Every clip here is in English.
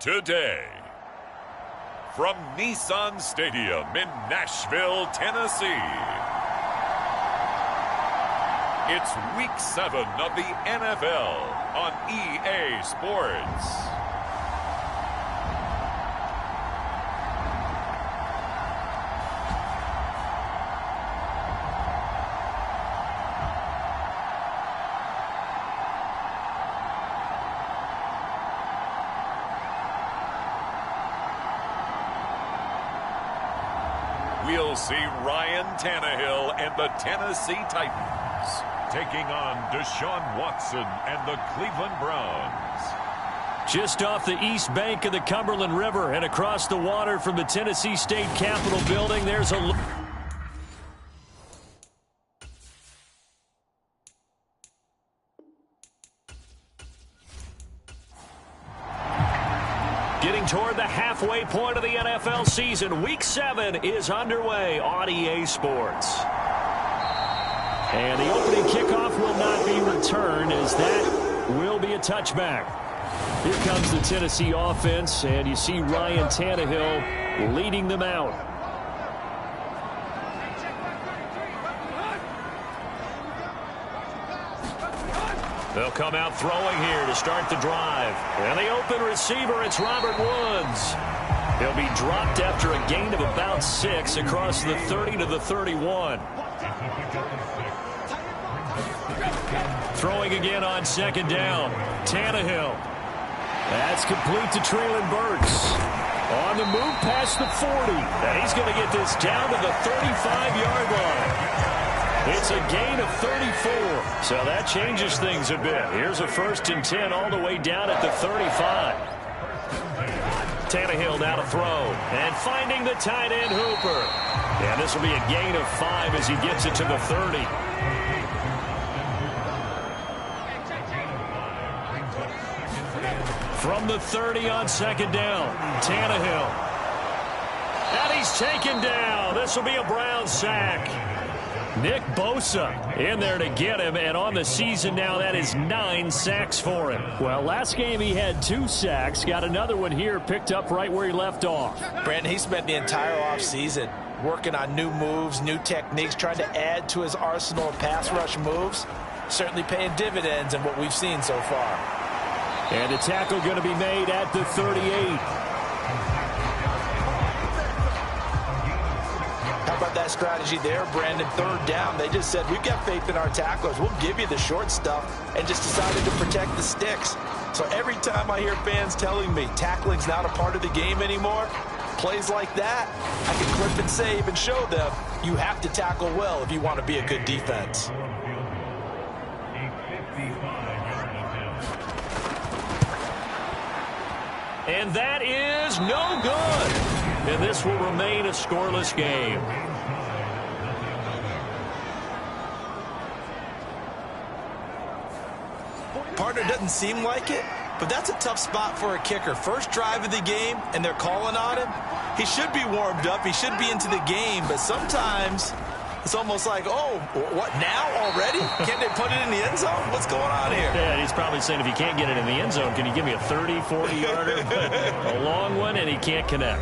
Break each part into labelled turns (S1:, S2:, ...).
S1: Today, from Nissan Stadium in Nashville, Tennessee, it's Week 7 of the NFL on EA Sports. We'll see Ryan Tannehill and the Tennessee Titans taking on Deshaun Watson and the Cleveland Browns.
S2: Just off the east bank of the Cumberland River and across the water from the Tennessee State Capitol building, there's a... Getting toward the halfway point of the NFL season, Week 7 is underway on EA Sports. And the opening kickoff will not be returned, as that will be a touchback. Here comes the Tennessee offense, and you see Ryan Tannehill leading them out. They'll come out throwing here to start the drive. And the open receiver, it's Robert Woods. He'll be dropped after a gain of about 6 across the 30 to the 31. Throwing again on second down. Tannehill. That's complete to Treylon Burks. On the move past the 40. And he's going to get this down to the 35-yard line. It's a gain of 34, so that changes things a bit. Here's a 1st and 10 all the way down at the 35. Tannehill now to throw, and finding the tight end Hooper. And this will be a gain of 5 as he gets it to the 30. From the 30 on second down, Tannehill. And he's taken down. This will be a Brown sack. Nick Bosa in there to get him, and on the season now, that is 9 sacks for him. Well, last game he had 2 sacks. Got another one here, picked up right where he left off.
S3: Brandon, he spent the entire offseason working on new moves, new techniques, trying to add to his arsenal of pass rush moves. Certainly paying dividends in what we've seen so far.
S2: And a tackle going to be made at the 38.
S3: How about that strategy there, Brandon? 3rd down. They just said, we've got faith in our tacklers. We'll give you the short stuff, and just decided to protect the sticks. So every time I hear fans telling me tackling's not a part of the game anymore, plays like that, I can clip and save and show them you have to tackle well if you want to be a good defense.
S2: And that is no good. And this will remain a scoreless game.
S3: Partner, doesn't seem like it, but that's a tough spot for a kicker. First drive of the game, and they're calling on him. He should be warmed up. He should be into the game, but sometimes it's almost like, oh, what, now already? Can't they put it in the end zone? What's going on here?
S2: Yeah, he's probably saying, if you can't get it in the end zone, can you give me a 30, 40-yarder? A long one, and he can't connect.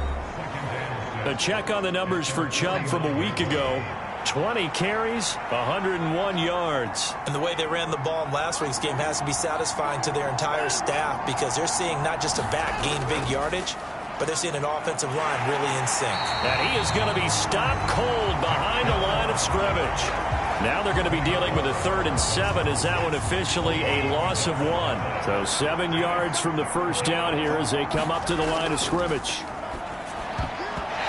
S2: A check on the numbers for Chubb from a week ago. 20 carries, 101 yards.
S3: And the way they ran the ball in last week's game has to be satisfying to their entire staff, because they're seeing not just a back gain big yardage, but they're seeing an offensive line really in sync.
S2: And he is going to be stopped cold behind the line of scrimmage. Now they're going to be dealing with a 3rd and 7. Is that one officially a loss of 1? So 7 yards from the first down here as they come up to the line of scrimmage.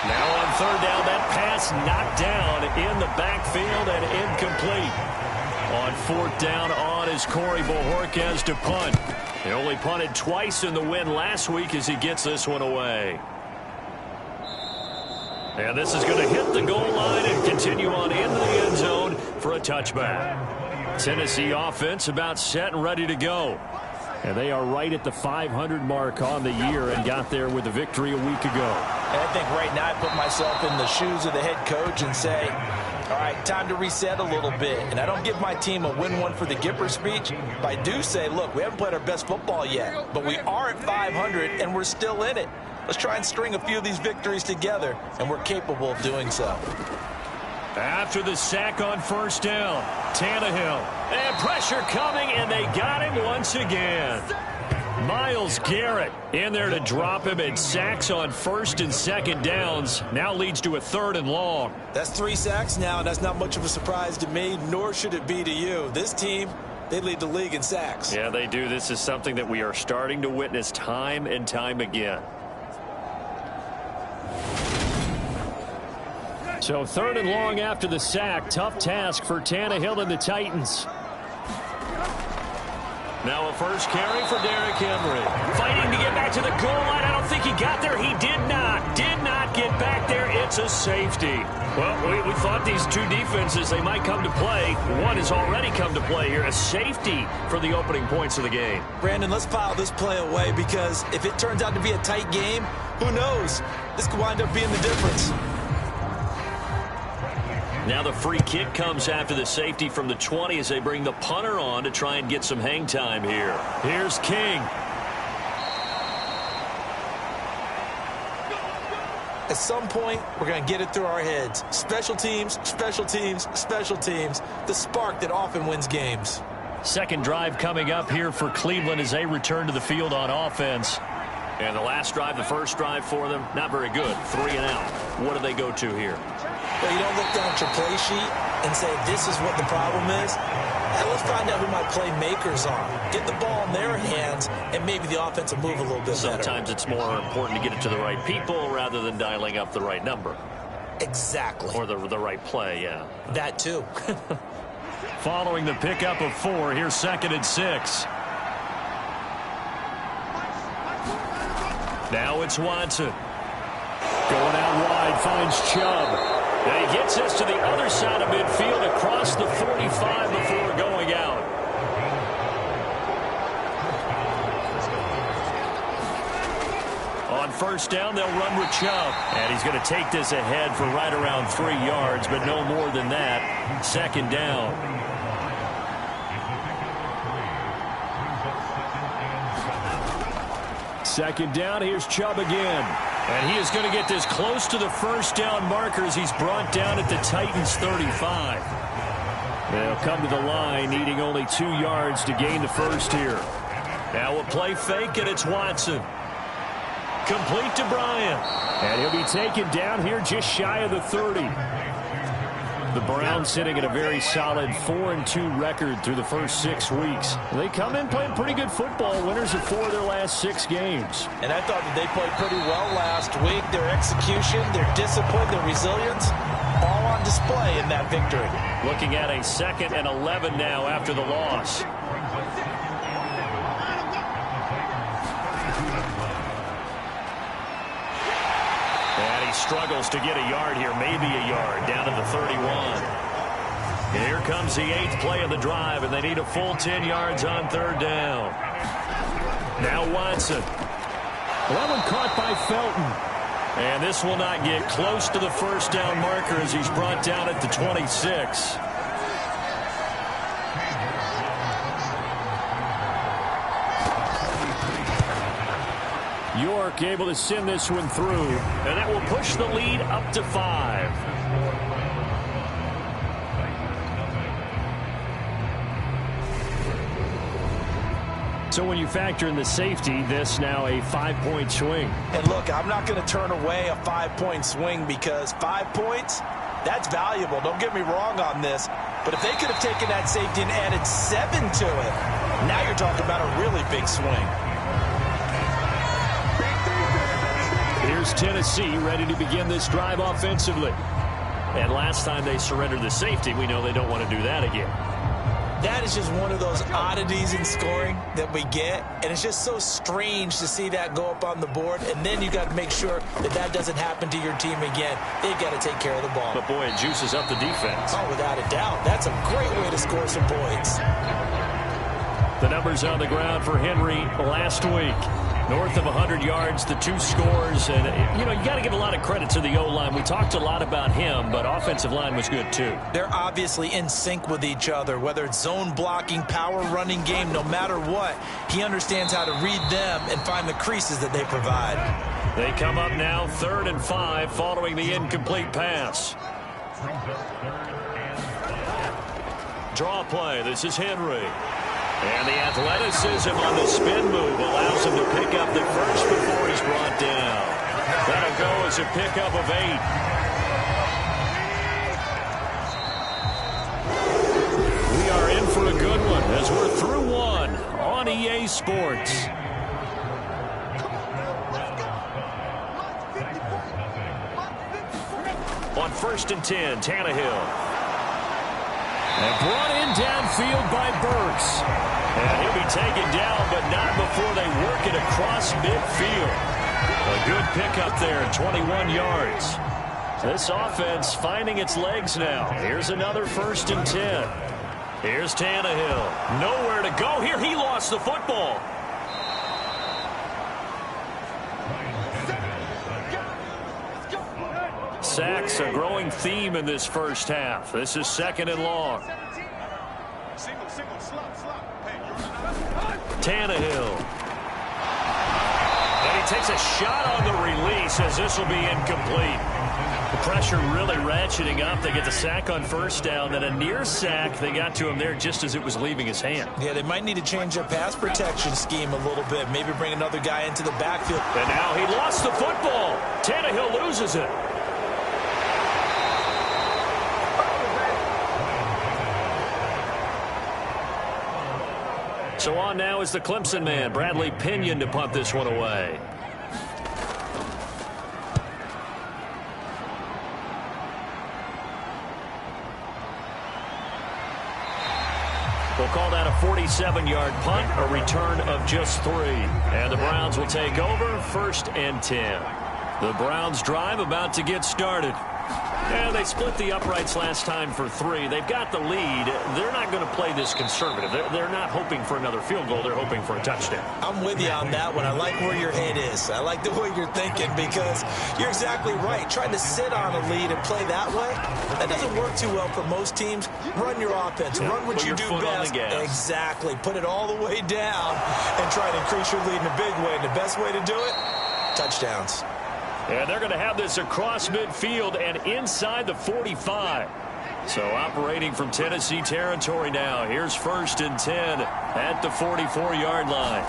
S2: Now on 3rd down, that pass knocked down in the backfield and incomplete. On 4th down on is Corey Bojorquez to punt. He only punted twice in the win last week as he gets this one away. And this is going to hit the goal line and continue on into the end zone for a touchback. Tennessee offense about set and ready to go. And they are right at the 500 mark on the year and got there with a victory a week ago.
S3: And I think right now I put myself in the shoes of the head coach and say, all right, time to reset a little bit. And I don't give my team a win one for the Gipper speech, but I do say, look, we haven't played our best football yet, but we are at 500 and we're still in it. Let's try and string a few of these victories together, and we're capable of doing so.
S2: After the sack on first down, Tannehill. And pressure coming, and they got him once again. Myles Garrett in there to drop him, and sacks on first and second downs now leads to a 3rd and long.
S3: That's 3 sacks now, and that's not much of a surprise to me, nor should it be to you. This team, they lead the league in sacks.
S2: Yeah, they do. This is something that we are starting to witness time and time again. So 3rd and long after the sack. Tough task for Tannehill and the Titans. Now a first carry for Derrick Henry. Fighting to get back to the goal line. I don't think he got there. He did not. Did not get back there. It's a safety. Well, we thought these two defenses, they might come to play. One has already come to play here. A safety for the opening points of the game.
S3: Brandon, let's file this play away, because if it turns out to be a tight game, who knows? This could wind up being the difference.
S2: Now the free kick comes after the safety from the 20 as they bring the punter on to try and get some hang time here. Here's King.
S3: At some point, we're going to get it through our heads. Special teams, special teams, special teams. The spark that often wins games.
S2: Second drive coming up here for Cleveland as they return to the field on offense. And the last drive, the first drive for them, not very good. 3 and out. What do they go to here?
S3: Well, you don't look down at your play sheet and say, this is what the problem is. And let's find out who my playmakers are. Get the ball in their hands, and maybe the offense will move a little bit better.
S2: Sometimes it's more important to get it to the right people rather than dialing up the right number.
S3: Exactly.
S2: Or the right play, yeah.
S3: That too.
S2: Following the pickup of 4, here's 2nd and 6. Now it's Watson. Going out wide, finds Chubb. And he gets us to the other side of midfield across the 45 before going out. On first down, they'll run with Chubb. And he's going to take this ahead for right around 3 yards, but no more than that. 2nd down. Second down, here's Chubb again. And he is going to get this close to the first down markers. He's brought down at the Titans' 35. They'll come to the line, needing only 2 yards to gain the first here. Now a play fake, and it's Watson. Complete to Bryant. And he'll be taken down here just shy of the 30. The Browns sitting at a very solid 4-2 record through the first 6 weeks. They come in playing pretty good football, winners of 4 of their last 6 games.
S3: And I thought that they played pretty well last week. Their execution, their discipline, their resilience, all on display in that victory.
S2: Looking at a 2nd and 11 now after the loss. Struggles to get a yard here, maybe a yard, down to the 31. And here comes the 8th play of the drive, and they need a full 10 yards on 3rd down. Now Watson. Well, that one caught by Felton. And this will not get close to the first down marker as he's brought down at the 26. York able to send this one through, and that will push the lead up to 5. So when you factor in the safety, this now a 5-point swing.
S3: And look, I'm not going to turn away a 5-point swing, because 5 points, that's valuable. Don't get me wrong on this. But if they could have taken that safety and added 7 to it, now you're talking about a really big swing.
S2: Here's Tennessee ready to begin this drive offensively. And last time they surrendered the safety, we know they don't want to do that again.
S3: That is just one of those oddities in scoring that we get. And it's just so strange to see that go up on the board. And then you got to make sure that that doesn't happen to your team again. They've got to take care of the ball.
S2: But, boy, it juices up the defense.
S3: Oh, without a doubt. That's a great way to score some points.
S2: The numbers on the ground for Henry last week. North of 100 yards, the 2 scores. And, you got to give a lot of credit to the O-line. We talked a lot about him, but offensive line was good too.
S3: They're obviously in sync with each other, whether it's zone blocking, power running game, no matter what. He understands how to read them and find the creases that they provide.
S2: They come up now 3rd and 5 following the incomplete pass. Draw play. This is Henry. And the athleticism on the spin move allows him to pick up the first before he's brought down. That'll go as a pickup of 8. We are in for a good one as we're through one on EA Sports. On 1st and 10, Tannehill. And brought in downfield by Burks. And he'll be taken down, but not before they work it across midfield. A good pickup there, 21 yards. This offense finding its legs now. Here's another 1st and 10. Here's Tannehill. Nowhere to go here. He lost the football. Sacks, a growing theme in this first half. This is 2nd and long. Tannehill. And he takes a shot on the release as this will be incomplete. The pressure really ratcheting up. They get the sack on 1st down, then a near sack. They got to him there just as it was leaving his hand.
S3: Yeah, they might need to change their pass protection scheme a little bit. Maybe bring another guy into the backfield.
S2: And now he lost the football. Tannehill loses it. So on now is the Clemson man, Bradley Pinion, to punt this one away. We'll call that a 47-yard punt, a return of just 3. And the Browns will take over, 1st and 10. The Browns drive about to get started. And they split the uprights last time for 3. They've got the lead. They're not going to play this conservative. They're not hoping for another field goal. They're hoping for a touchdown.
S3: I'm with you on that one. I like where your head is. I like the way you're thinking because you're exactly right. Trying to sit on a lead and play that way, that doesn't work too well for most teams. Run your offense. Run what you do best. Exactly. Put it all the way down and try to increase your lead in a big way. And the best way to do it, touchdowns.
S2: And they're going to have this across midfield and inside the 45. So operating from Tennessee territory now. Here's 1st and 10 at the 44-yard line.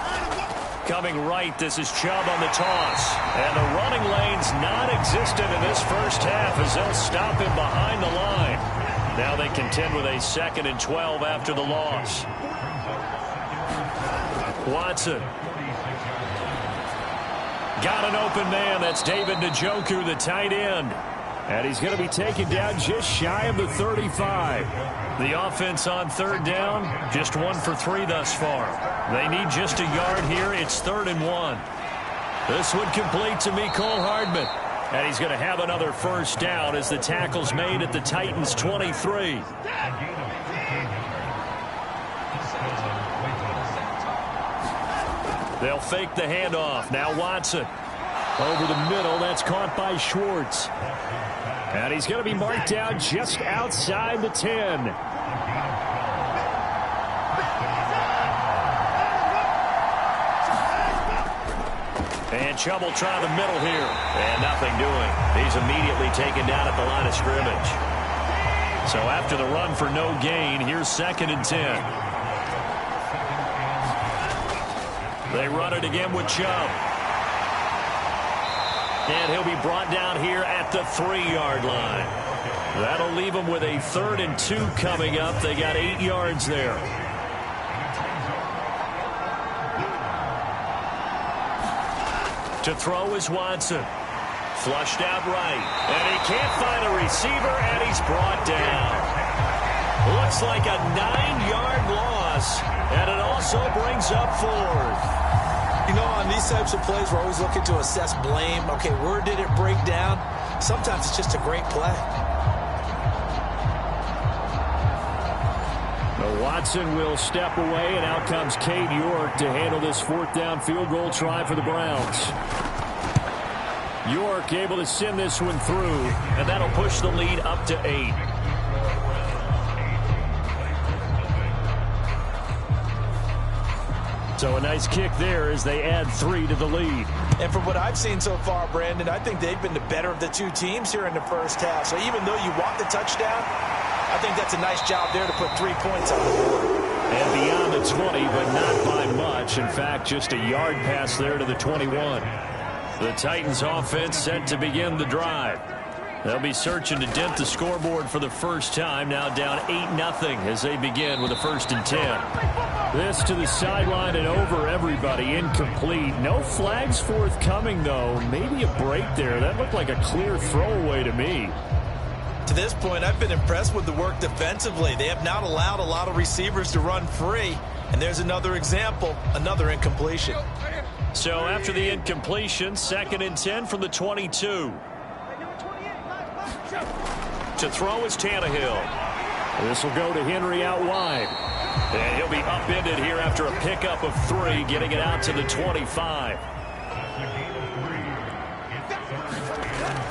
S2: Coming right, this is Chubb on the toss. And the running lane's non-existent in this first half as they'll stop him behind the line. Now they contend with a 2nd and 12 after the loss. Watson. Got an open man. That's David Njoku, the tight end. And he's going to be taken down just shy of the 35. The offense on 3rd down, just 1 for 3 thus far. They need just a yard here. It's 3rd and 1. This one complete to Mecole Hardman. And he's going to have another 1st down as the tackle's made at the Titans' 23. They'll fake the handoff. Now Watson. Over the middle. That's caught by Schwartz. And he's going to be marked down just outside the 10. And Chubb will try the middle here. And nothing doing. He's immediately taken down at the line of scrimmage. So after the run for no gain, here's 2nd and 10. They run it again with Chubb. And he'll be brought down here at the 3-yard line. That'll leave him with a 3rd and 2 coming up. They got 8 yards there. To throw is Watson. Flushed out right. And he can't find a receiver, and he's brought down. Looks like a 9-yard loss, and it also brings up 4th.
S3: You know, on these types of plays, we're always looking to assess blame. Okay, where did it break down? Sometimes it's just a great play.
S2: Watson will step away, and out comes Cade York to handle this fourth down field goal try for the Browns. York able to send this one through, and that'll push the lead up to 8. So a nice kick there as they add 3 to the lead.
S3: And from what I've seen so far, Brandon, I think they've been the better of the two teams here in the first half. So even though you want the touchdown, I think that's a nice job there to put 3 points on the board.
S2: And beyond the 20, but not by much. In fact, just a yard pass there to the 21. The Titans offense set to begin the drive. They'll be searching to dent the scoreboard for the first time. Now down 8-0 as they begin with a 1st and 10. This to the sideline and over everybody. Incomplete. No flags forthcoming, though. Maybe a break there. That looked like a clear throwaway to me.
S3: To this point, I've been impressed with the work defensively. They have not allowed a lot of receivers to run free. And there's another example, another incompletion.
S2: So after the incompletion, 2nd and 10 from the 22. To throw is Tannehill. This will go to Henry out wide. And he'll be upended here after a pickup of 3, getting it out to the 25.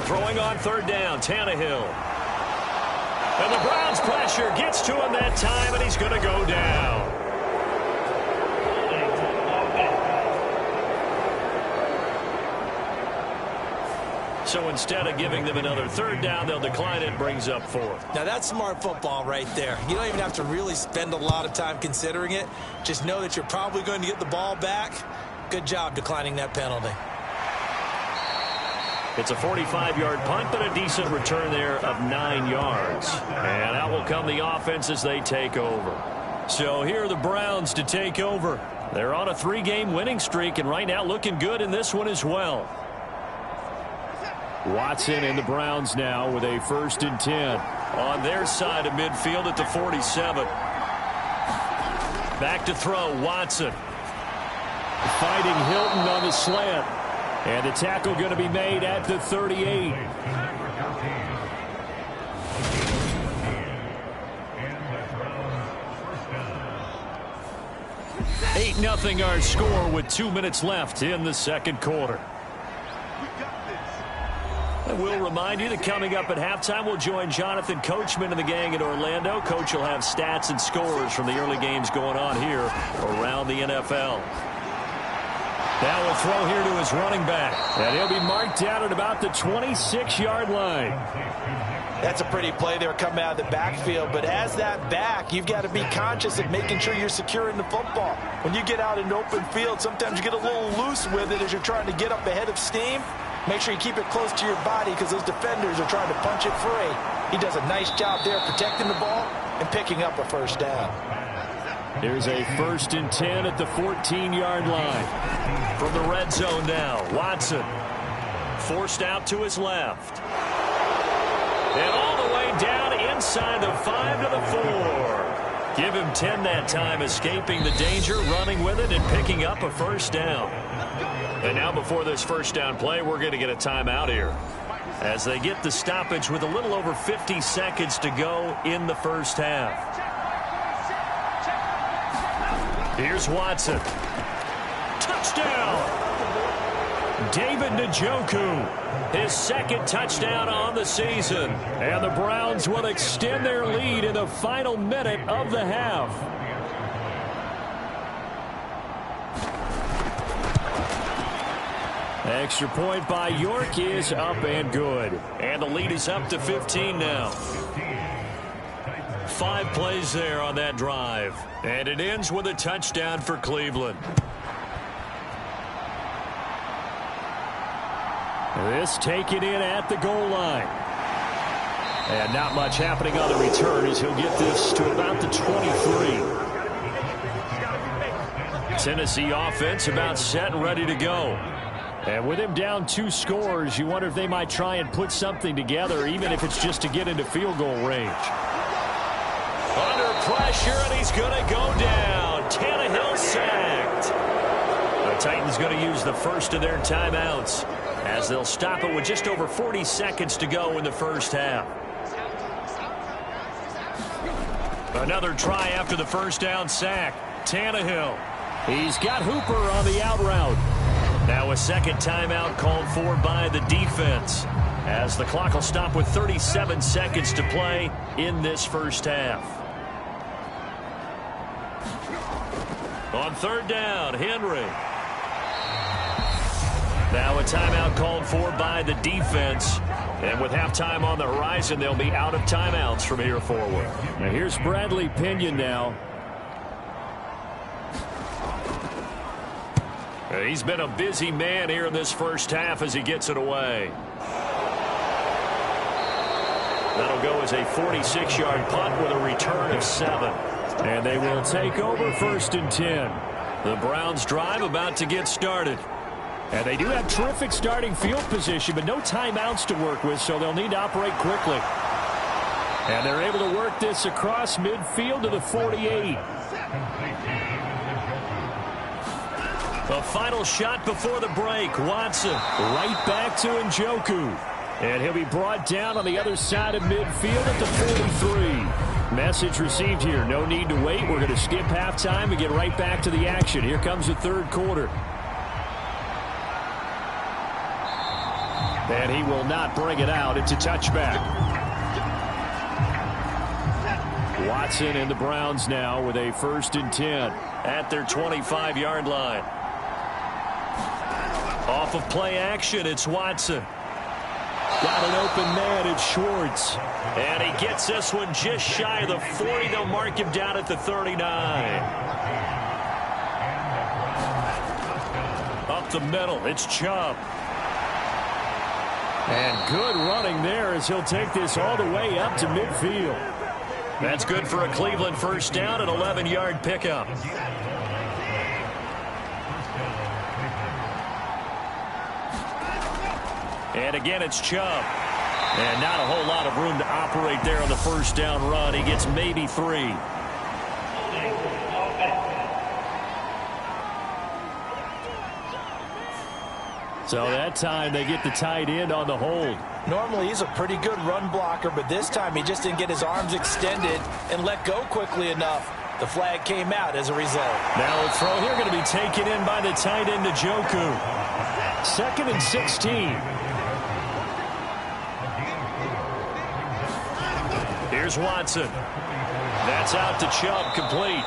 S2: Throwing on 3rd down, Tannehill. And the Browns pressure gets to him that time, and he's going to go down. So instead of giving them another 3rd down, they'll decline it, brings up 4.
S3: Now that's smart football right there. You don't even have to really spend a lot of time considering it. Just know that you're probably going to get the ball back. Good job declining that penalty.
S2: It's a 45-yard punt, but a decent return there of 9 yards. And out will come the offense as they take over. So here are the Browns to take over. They're on a 3-game winning streak, and right now looking good in this one as well. Watson and the Browns now with a 1st and 10 on their side of midfield at the 47. Back to throw, Watson. Fighting Hilton on the slant. And the tackle going to be made at the 38. 8-0 our score with 2 minutes left in the 2nd quarter. And we'll remind you that coming up at halftime, we'll join Jonathan Coachman and the gang in Orlando. Coach will have stats and scores from the early games going on here around the NFL. Now we'll throw here to his running back. And he'll be marked down at about the 26-yard line.
S3: That's a pretty play there coming out of the backfield. But as that back, you've got to be conscious of making sure you're securing the football. When you get out in open field, sometimes you get a little loose with it as you're trying to get up ahead of steam. Make sure you keep it close to your body because those defenders are trying to punch it free. He does a nice job there protecting the ball and picking up a 1st down.
S2: There's a 1st and 10 at the 14-yard line. From the red zone now, Watson forced out to his left. And all the way down inside the 5 to the 4. Give him 10 that time, escaping the danger, running with it, and picking up a 1st down. And now before this 1st down play, we're going to get a timeout here as they get the stoppage with a little over 50 seconds to go in the 1st half. Here's Watson. Touchdown! David Njoku, his 2nd touchdown on the season. And the Browns will extend their lead in the final minute of the half. Extra point by York is up and good. And the lead is up to 15 now. 5 plays there on that drive. And it ends with a touchdown for Cleveland. This taken in at the goal line. And not much happening on the return as he'll get this to about the 23. Tennessee offense about set and ready to go. And with him down 2 scores, you wonder if they might try and put something together, even if it's just to get into field goal range. Under pressure, and he's going to go down. Tannehill sacked. The Titans going to use the first of their timeouts as they'll stop it with just over 40 seconds to go in the 1st half. Another try after the first down sack. Tannehill. He's got Hooper on the out route. Now a second timeout called for by the defense, as the clock will stop with 37 seconds to play in this first half. On third down, Henry. Now a timeout called for by the defense. And with halftime on the horizon, they'll be out of timeouts from here forward. Now here's Bradley Pinion now. He's been a busy man here in this first half as he gets it away. That'll go as a 46-yard punt with a return of 7. And they will take over 1st and 10. The Browns drive about to get started. And they do have terrific starting field position, but no timeouts to work with, so they'll need to operate quickly. And they're able to work this across midfield to the 48. The final shot before the break. Watson right back to Njoku. And he'll be brought down on the other side of midfield at the 43. Message received here. No need to wait. We're going to skip halftime and get right back to the action. Here comes the third quarter. And he will not bring it out. It's a touchback. Watson and the Browns now with a 1st and 10 at their 25-yard line. Off of play action, it's Watson. Got an open man, it's Schwartz. And he gets this one just shy of the 40. They'll mark him down at the 39. Up the middle, it's Chubb. And good running there as he'll take this all the way up to midfield. That's good for a Cleveland first down, an 11-yard pickup. And again, it's Chubb. And not a whole lot of room to operate there on the first down run. He gets maybe 3. So that time they get the tight end on the hold.
S3: Normally he's a pretty good run blocker, but this time he just didn't get his arms extended and let go quickly enough. The flag came out as a result. Now a throw here going to be taken in by the tight end Njoku. 2nd and 16. Here's Watson. That's out to Chubb, complete.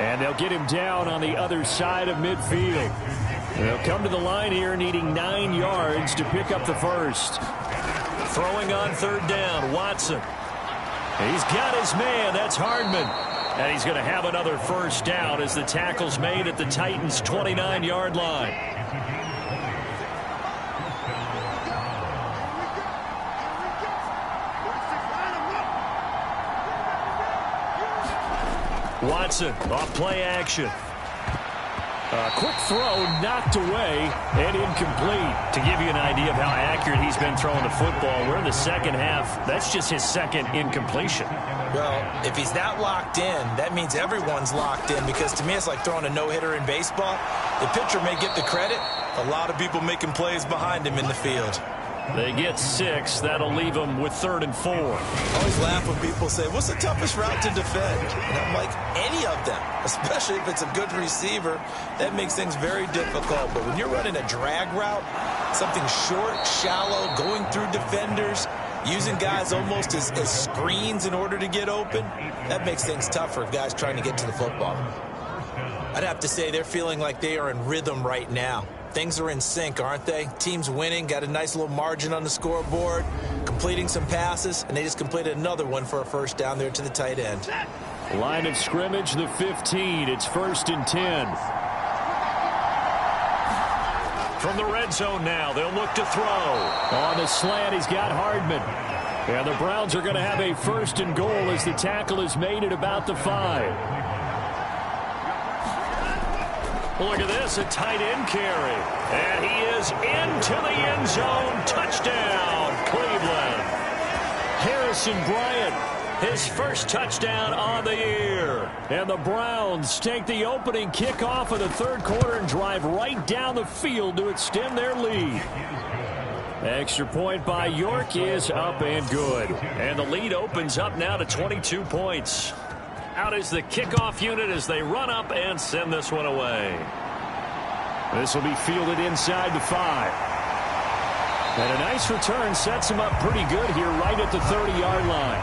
S3: And they'll get him down on the other side of midfield. They'll come to the line here needing 9 yards to pick up the first. Throwing on third down, Watson. He's got his man, that's Hardman. And he's going to have another first down as the tackle's made at the Titans' 29-yard line. Watson off play action. A quick throw knocked away and incomplete. To give you an idea of how accurate he's been throwing the football, we're in the second half. That's just his second incompletion. Well, if he's that locked in, that means everyone's locked in, because to me it's like throwing a no-hitter in baseball. The pitcher may get the credit. A lot of people making plays behind him in the field. They get 6. That'll leave them with 3rd and 4. I always laugh when people say, what's the toughest route to defend? And I'm like, any of them, especially if it's a good receiver. That makes things very difficult. But when you're running a drag route, something short, shallow, going through defenders, using guys almost as screens in order to get open, that makes things tough for guys trying to get to the football. I'd have to say they're feeling like they are in rhythm right now. Things are in sync, aren't they? Team's winning, got a nice little margin on the scoreboard, completing some passes, and they just completed another one for a first down there to the tight end.
S2: Line of scrimmage, the 15. It's 1st and 10. From the red zone now, they'll look to throw. On the slant, he's got Hardman. And the Browns are going to have a 1st and goal as the tackle is made at about the 5. Look at this, a tight end carry. And he is into the end zone. Touchdown, Cleveland. Harrison Bryant, his first touchdown on the year. And the Browns take the opening kickoff of the third quarter and drive right down the field to extend their lead. Extra point by York is up and good. And the lead opens up now to 22 points. out is the kickoff unit as they run up and send this one away. This will be fielded inside the 5. And a nice return sets him up pretty good here right at the 30-yard line.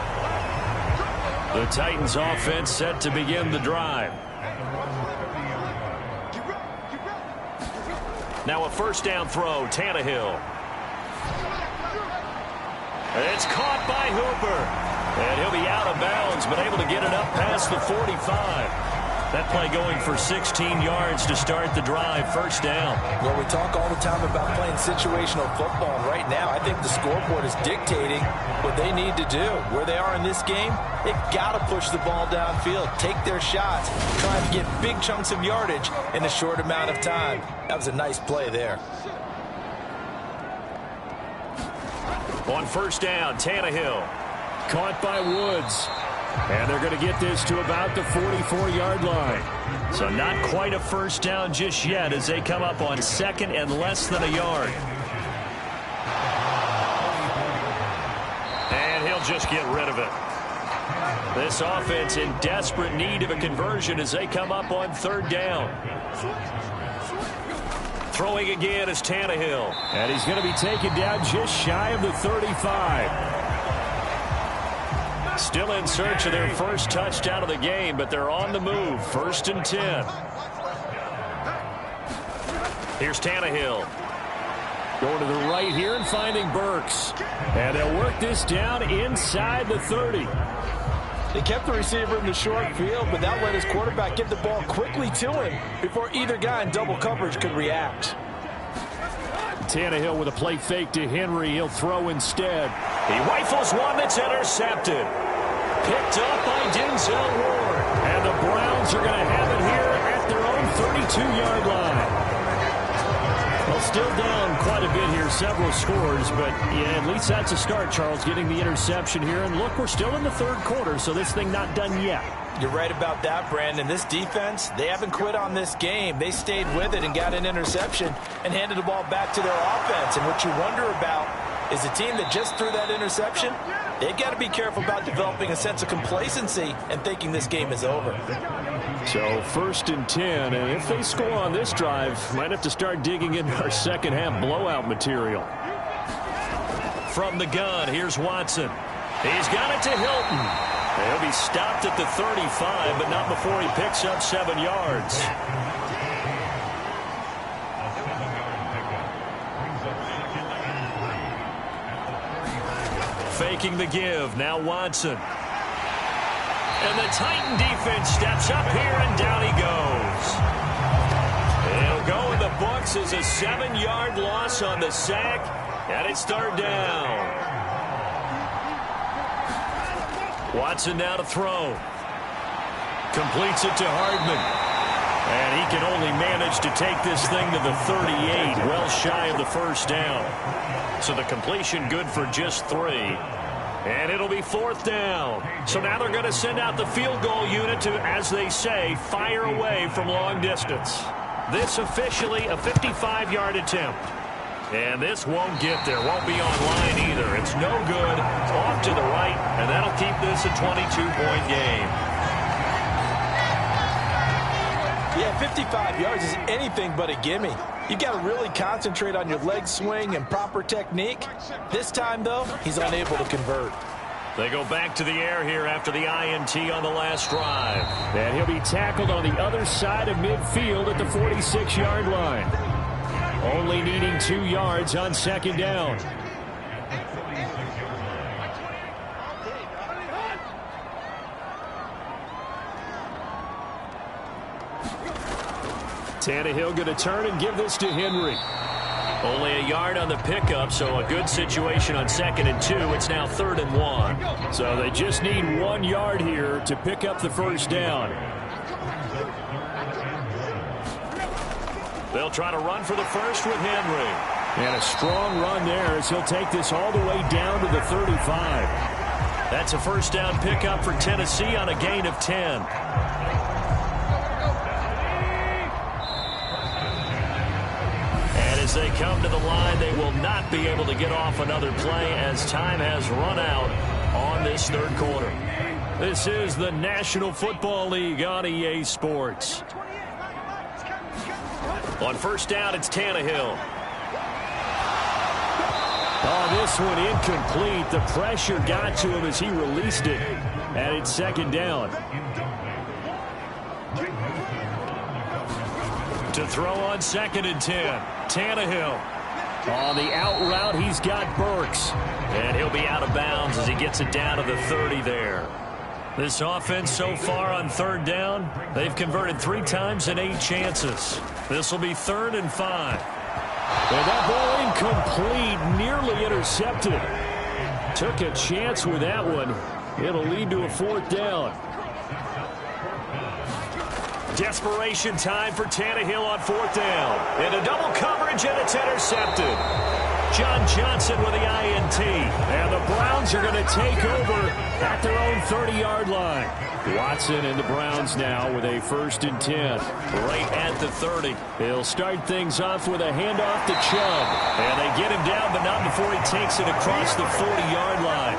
S2: The Titans offense set to begin the drive. Now a first down throw, Tannehill. It's caught by Hooper. And he'll be out of bounds, but able to get it up past the 45. That play going for 16 yards to start the drive, first down.
S3: Well, we talk all the time about playing situational football. And right now, I think the scoreboard is dictating what they need to do. Where they are in this game, they've got to push the ball downfield, take their shots, try to get big chunks of yardage in a short amount of time. That was a nice play there.
S2: On first down, Tannehill. Caught by Woods. And they're going to get this to about the 44-yard line. So not quite a first down just yet as they come up on second and less than a yard. And he'll just get rid of it. This offense in desperate need of a conversion as they come up on third down. Throwing again is Tannehill. And he's going to be taken down just shy of the 35. Still in search of their first touchdown of the game, but they're on the move. First and 10. Here's Tannehill. Going to the right here and finding Burks. And they'll work this down inside the 30.
S3: They kept the receiver in the short field, but that let his quarterback get the ball quickly to him before either guy in double coverage could react.
S2: Tannehill with a play fake to Henry. He'll throw instead. He rifles one that's intercepted. Picked up by Denzel Ward. And the Browns are going to have it here at their own 32-yard line. Well, still down quite a bit here, several scores, but yeah, at least that's a start, Charles, getting the interception here. And look, we're still in the third quarter, so this thing not done yet.
S3: You're right about that, Brandon. This defense, they haven't quit on this game. They stayed with it and got an interception and handed the ball back to their offense. And what you wonder about is the team that just threw that interception, they've got to be careful about developing a sense of complacency and thinking this game is over.
S2: So first and 10, and if they score on this drive, might have to start digging into our second half blowout material. From the gun, here's Watson. He's got it to Hilton. He'll be stopped at the 35, but not before he picks up 7 yards. Faking the give, now Watson. And the Titan defense steps up here, and down he goes. It'll go in the books as a 7-yard loss on the sack, and it's third down. Watson now to throw. Completes it to Hardman. And he can only manage to take this thing to the 38, well shy of the first down. So the completion good for just 3. And it'll be fourth down. So now they're going to send out the field goal unit to, as they say, fire away from long distance. This officially a 55-yard attempt. And this won't get there. Won't be on line either. It's no good. Off to the right, and that'll keep this a 22-point game.
S3: Yeah, 55 yards is anything but a gimme. You've got to really concentrate on your leg swing and proper technique. This time, though, he's unable to convert.
S2: They go back to the air here after the INT on the last drive. And he'll be tackled on the other side of midfield at the 46-yard line. Only needing 2 yards on second down. Tannehill going to turn and give this to Henry. Only a yard on the pickup, so a good situation on second and 2. It's now third and 1. So they just need 1 yard here to pick up the first down. They'll try to run for the first with Henry. And a strong run there as he'll take this all the way down to the 35. That's a first down pickup for Tennessee on a gain of 10. And as they come to the line, they will not be able to get off another play as time has run out on this third quarter. This is the National Football League on EA Sports. On first down, it's Tannehill. Oh, this one incomplete. The pressure got to him as he released it. And it's second down. To throw on 2nd and 10. Tannehill. On the out route, he's got Burks. And he'll be out of bounds as he gets it down to the 30 there. This offense so far on 3rd down, they've converted 3 times in 8 chances. This will be 3rd and 5. And that ball incomplete, nearly intercepted. Took a chance with that one. It'll lead to a 4th down. Desperation time for Tannehill on 4th down. Into double coverage, and it's intercepted. John Johnson with the INT. And the Browns are going to take over at their own 30-yard line. Watson and the Browns now with a 1st and 10. Right at the 30. He'll start things off with a handoff to Chubb. And they get him down, but not before he takes it across the 40-yard line.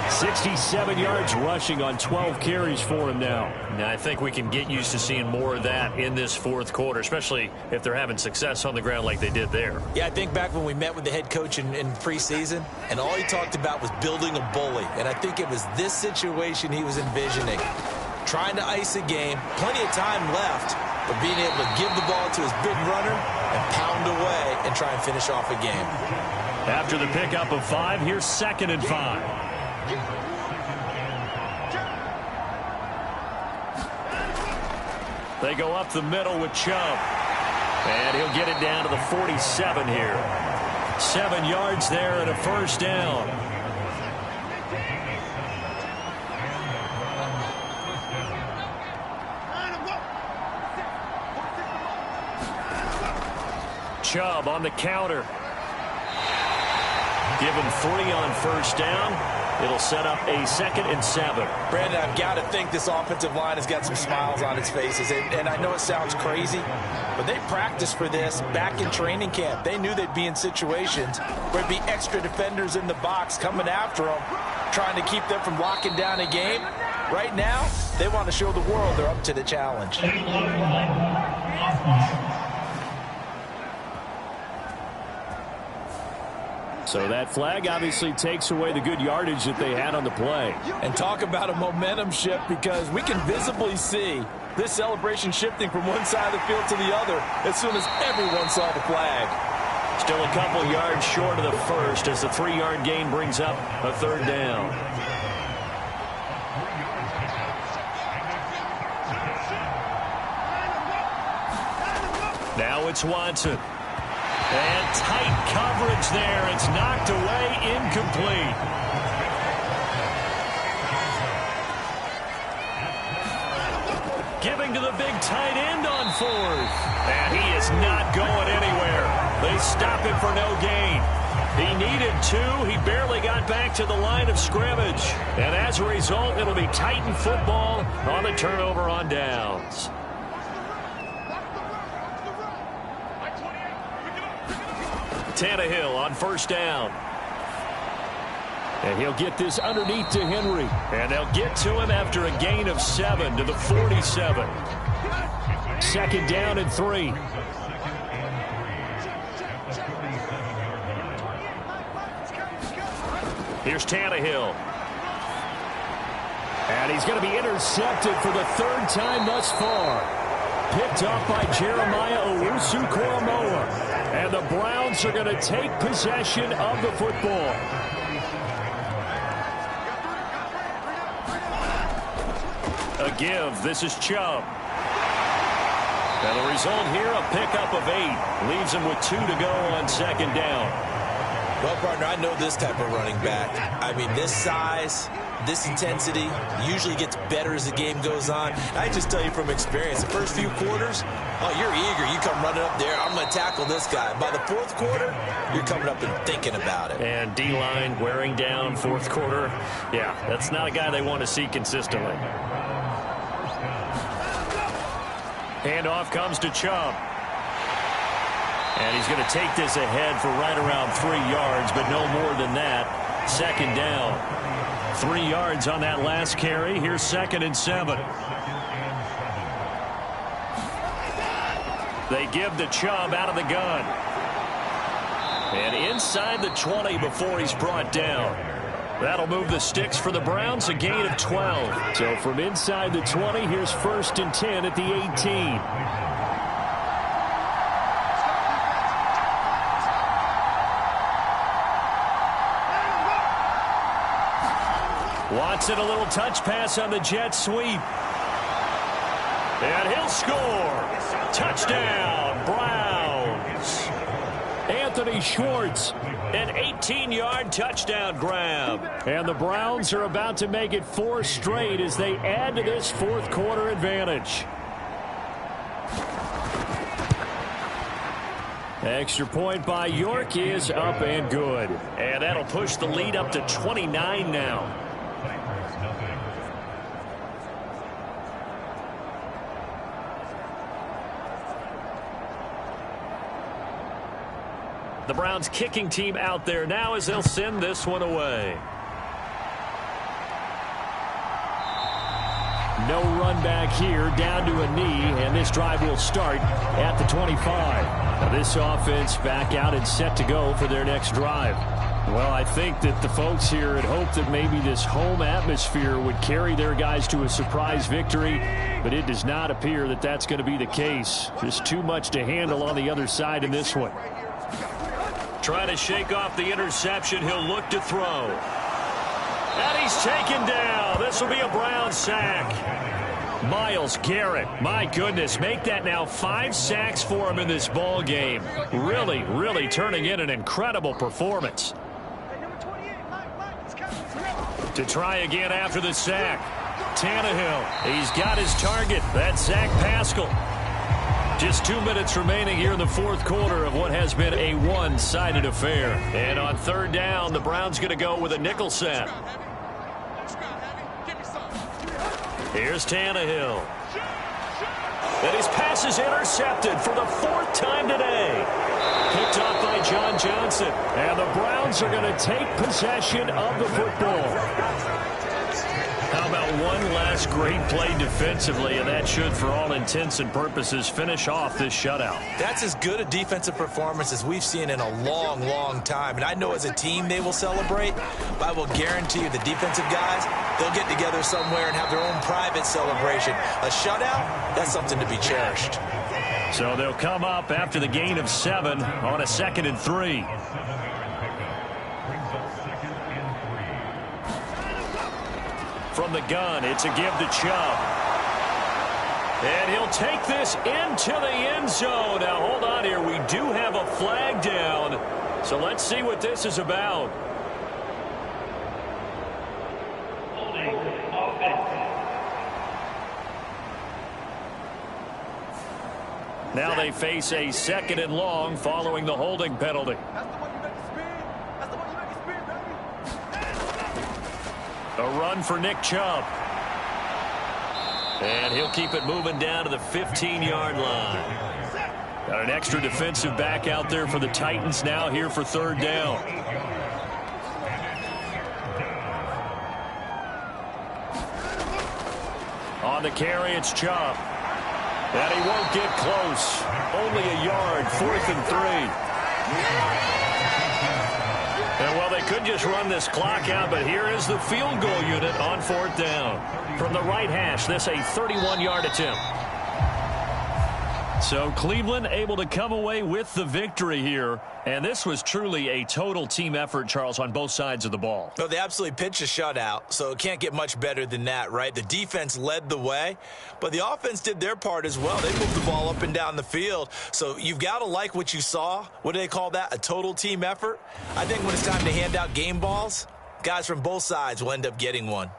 S2: 67 yards rushing on 12 carries for him now. Now, I think we can get used to seeing more of that in this 4th quarter, especially if they're having success on the ground like they did there.
S3: Yeah, I think back when we met with the head coach in preseason, and all he talked about was building a bully. And I think it was this situation he was envisioning. Trying to ice a game, plenty of time left, but being able to give the ball to his big runner and pound away and try and finish off a game.
S2: After the pickup of 5, here's 2nd and 5. They go up the middle with Chubb. And he'll get it down to the 47 here. 7 yards there and a 1st down. Chubb on the counter. Give him 3 on 1st down. It'll set up a 2nd and 7.
S3: Brandon, I've got to think this offensive line has got some smiles on its faces. And I know it sounds crazy, but they practiced for this back in training camp. They knew they'd be in situations where there'd be extra defenders in the box coming after them, trying to keep them from locking down a game. Right now, they want to show the world they're up to the challenge.
S2: So that flag obviously takes away the good yardage that they had on the play.
S3: And talk about a momentum shift, because we can visibly see this celebration shifting from one side of the field to the other as soon as everyone saw the flag.
S2: Still a couple yards short of the 1st as the 3-yard gain brings up a 3rd down. Now it's Watson. And tight coverage there. It's knocked away, incomplete. Giving to the big tight end on 4th. And he is not going anywhere. They stop him for no gain. He needed 2. He barely got back to the line of scrimmage. And as a result, it'll be Titan football on the turnover on downs. Tannehill on 1st down. And he'll get this underneath to Henry. And they'll get to him after a gain of 7 to the 47. 2nd down and 3. Here's Tannehill. And he's going to be intercepted for the 3rd time thus far. Picked up by Jeremiah Owusu-Koramoah. And the Browns are going to take possession of the football. A give. This is Chubb. And the result here, a pickup of 8. Leaves him with 2 to go on 2nd down.
S3: Well, partner, I know this type of running back. I mean, this size, this intensity usually gets better as the game goes on. I just tell you from experience, the first few quarters, oh, you're eager. You come running up there, I'm going to tackle this guy. By the 4th quarter, you're coming up and thinking about it.
S2: And D-line wearing down 4th quarter. Yeah, that's not a guy they want to see consistently. Handoff comes to Chubb. And he's going to take this ahead for right around 3 yards, but no more than that. second down. 3 yards on that last carry. Here's 2nd and 7. They give to Chubb out of the gun. And inside the 20 before he's brought down. That'll move the sticks for the Browns, a gain of 12. So from inside the 20, here's 1st and 10 at the 18. Watson, a little touch pass on the jet sweep. And he'll score. Touchdown, Browns. Anthony Schwartz, an 18-yard touchdown grab. And the Browns are about to make it 4 straight as they add to this fourth-quarter advantage. Extra point by York is up and good. And that'll push the lead up to 29 now. The Browns kicking team out there now as they'll send this one away. No run back here, down to a knee, and this drive will start at the 25. Now this offense back out and set to go for their next drive. Well, I think that the folks here had hoped that maybe this home atmosphere would carry their guys to a surprise victory, but it does not appear that that's going to be the case. Just too much to handle on the other side in this one. Trying to shake off the interception. He'll look to throw. And he's taken down. This will be a Brown sack. Myles Garrett, my goodness, make that now 5 sacks for him in this ball game. Really, really turning in an incredible performance. To try again after the sack. Tannehill, he's got his target. That's Zach Pascal. Just 2 minutes remaining here in the fourth quarter of what has been a one-sided affair. And on 3rd down, the Browns going to go with a nickel set. Here's Tannehill. And his pass is intercepted for the 4th time today. Picked off by John Johnson. And the Browns are going to take possession of the football. How about one last great play defensively, and that should, for all intents and purposes, finish off this shutout.
S3: That's as good a defensive performance as we've seen in a long, long time. And I know as a team they will celebrate, but I will guarantee you the defensive guys, they'll get together somewhere and have their own private celebration. A shutout, that's something to be cherished.
S2: So they'll come up after the gain of 7 on a 2nd and 3. From the gun, it's a give to Chubb. And he'll take this into the end zone. Now, hold on here. We do have a flag down. So let's see what this is about. Now they face a 2nd and long following the holding penalty. A run for Nick Chubb. And he'll keep it moving down to the 15-yard line. Got an extra defensive back out there for the Titans now here for 3rd down. On the carry, it's Chubb. And he won't get close. Only a yard, 4th and 3. And, well, they could just run this clock out, but here is the field goal unit on 4th down. From the right hash, this a 31-yard attempt. So Cleveland able to come away with the victory here. And this was truly a total team effort, Charles, on both sides of the ball.
S3: No, they absolutely pitched a shutout, so it can't get much better than that, right? The defense led the way, but the offense did their part as well. They moved the ball up and down the field. So you've got to like what you saw. What do they call that? A total team effort? I think when it's time to hand out game balls, guys from both sides will end up getting one.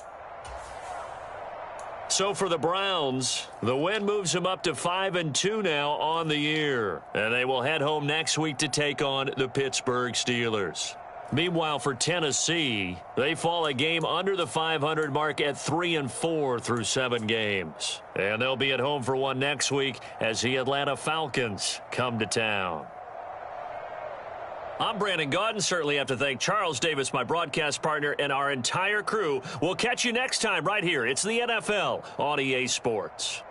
S2: So for the Browns, the win moves them up to 5-2 now on the year. And they will head home next week to take on the Pittsburgh Steelers. Meanwhile, for Tennessee, they fall a game under the 500 mark at 3-4 through 7 games. And they'll be at home for one next week as the Atlanta Falcons come to town. I'm Brandon Gaudin. Certainly have to thank Charles Davis, my broadcast partner, and our entire crew. We'll catch you next time right here. It's the NFL on EA Sports.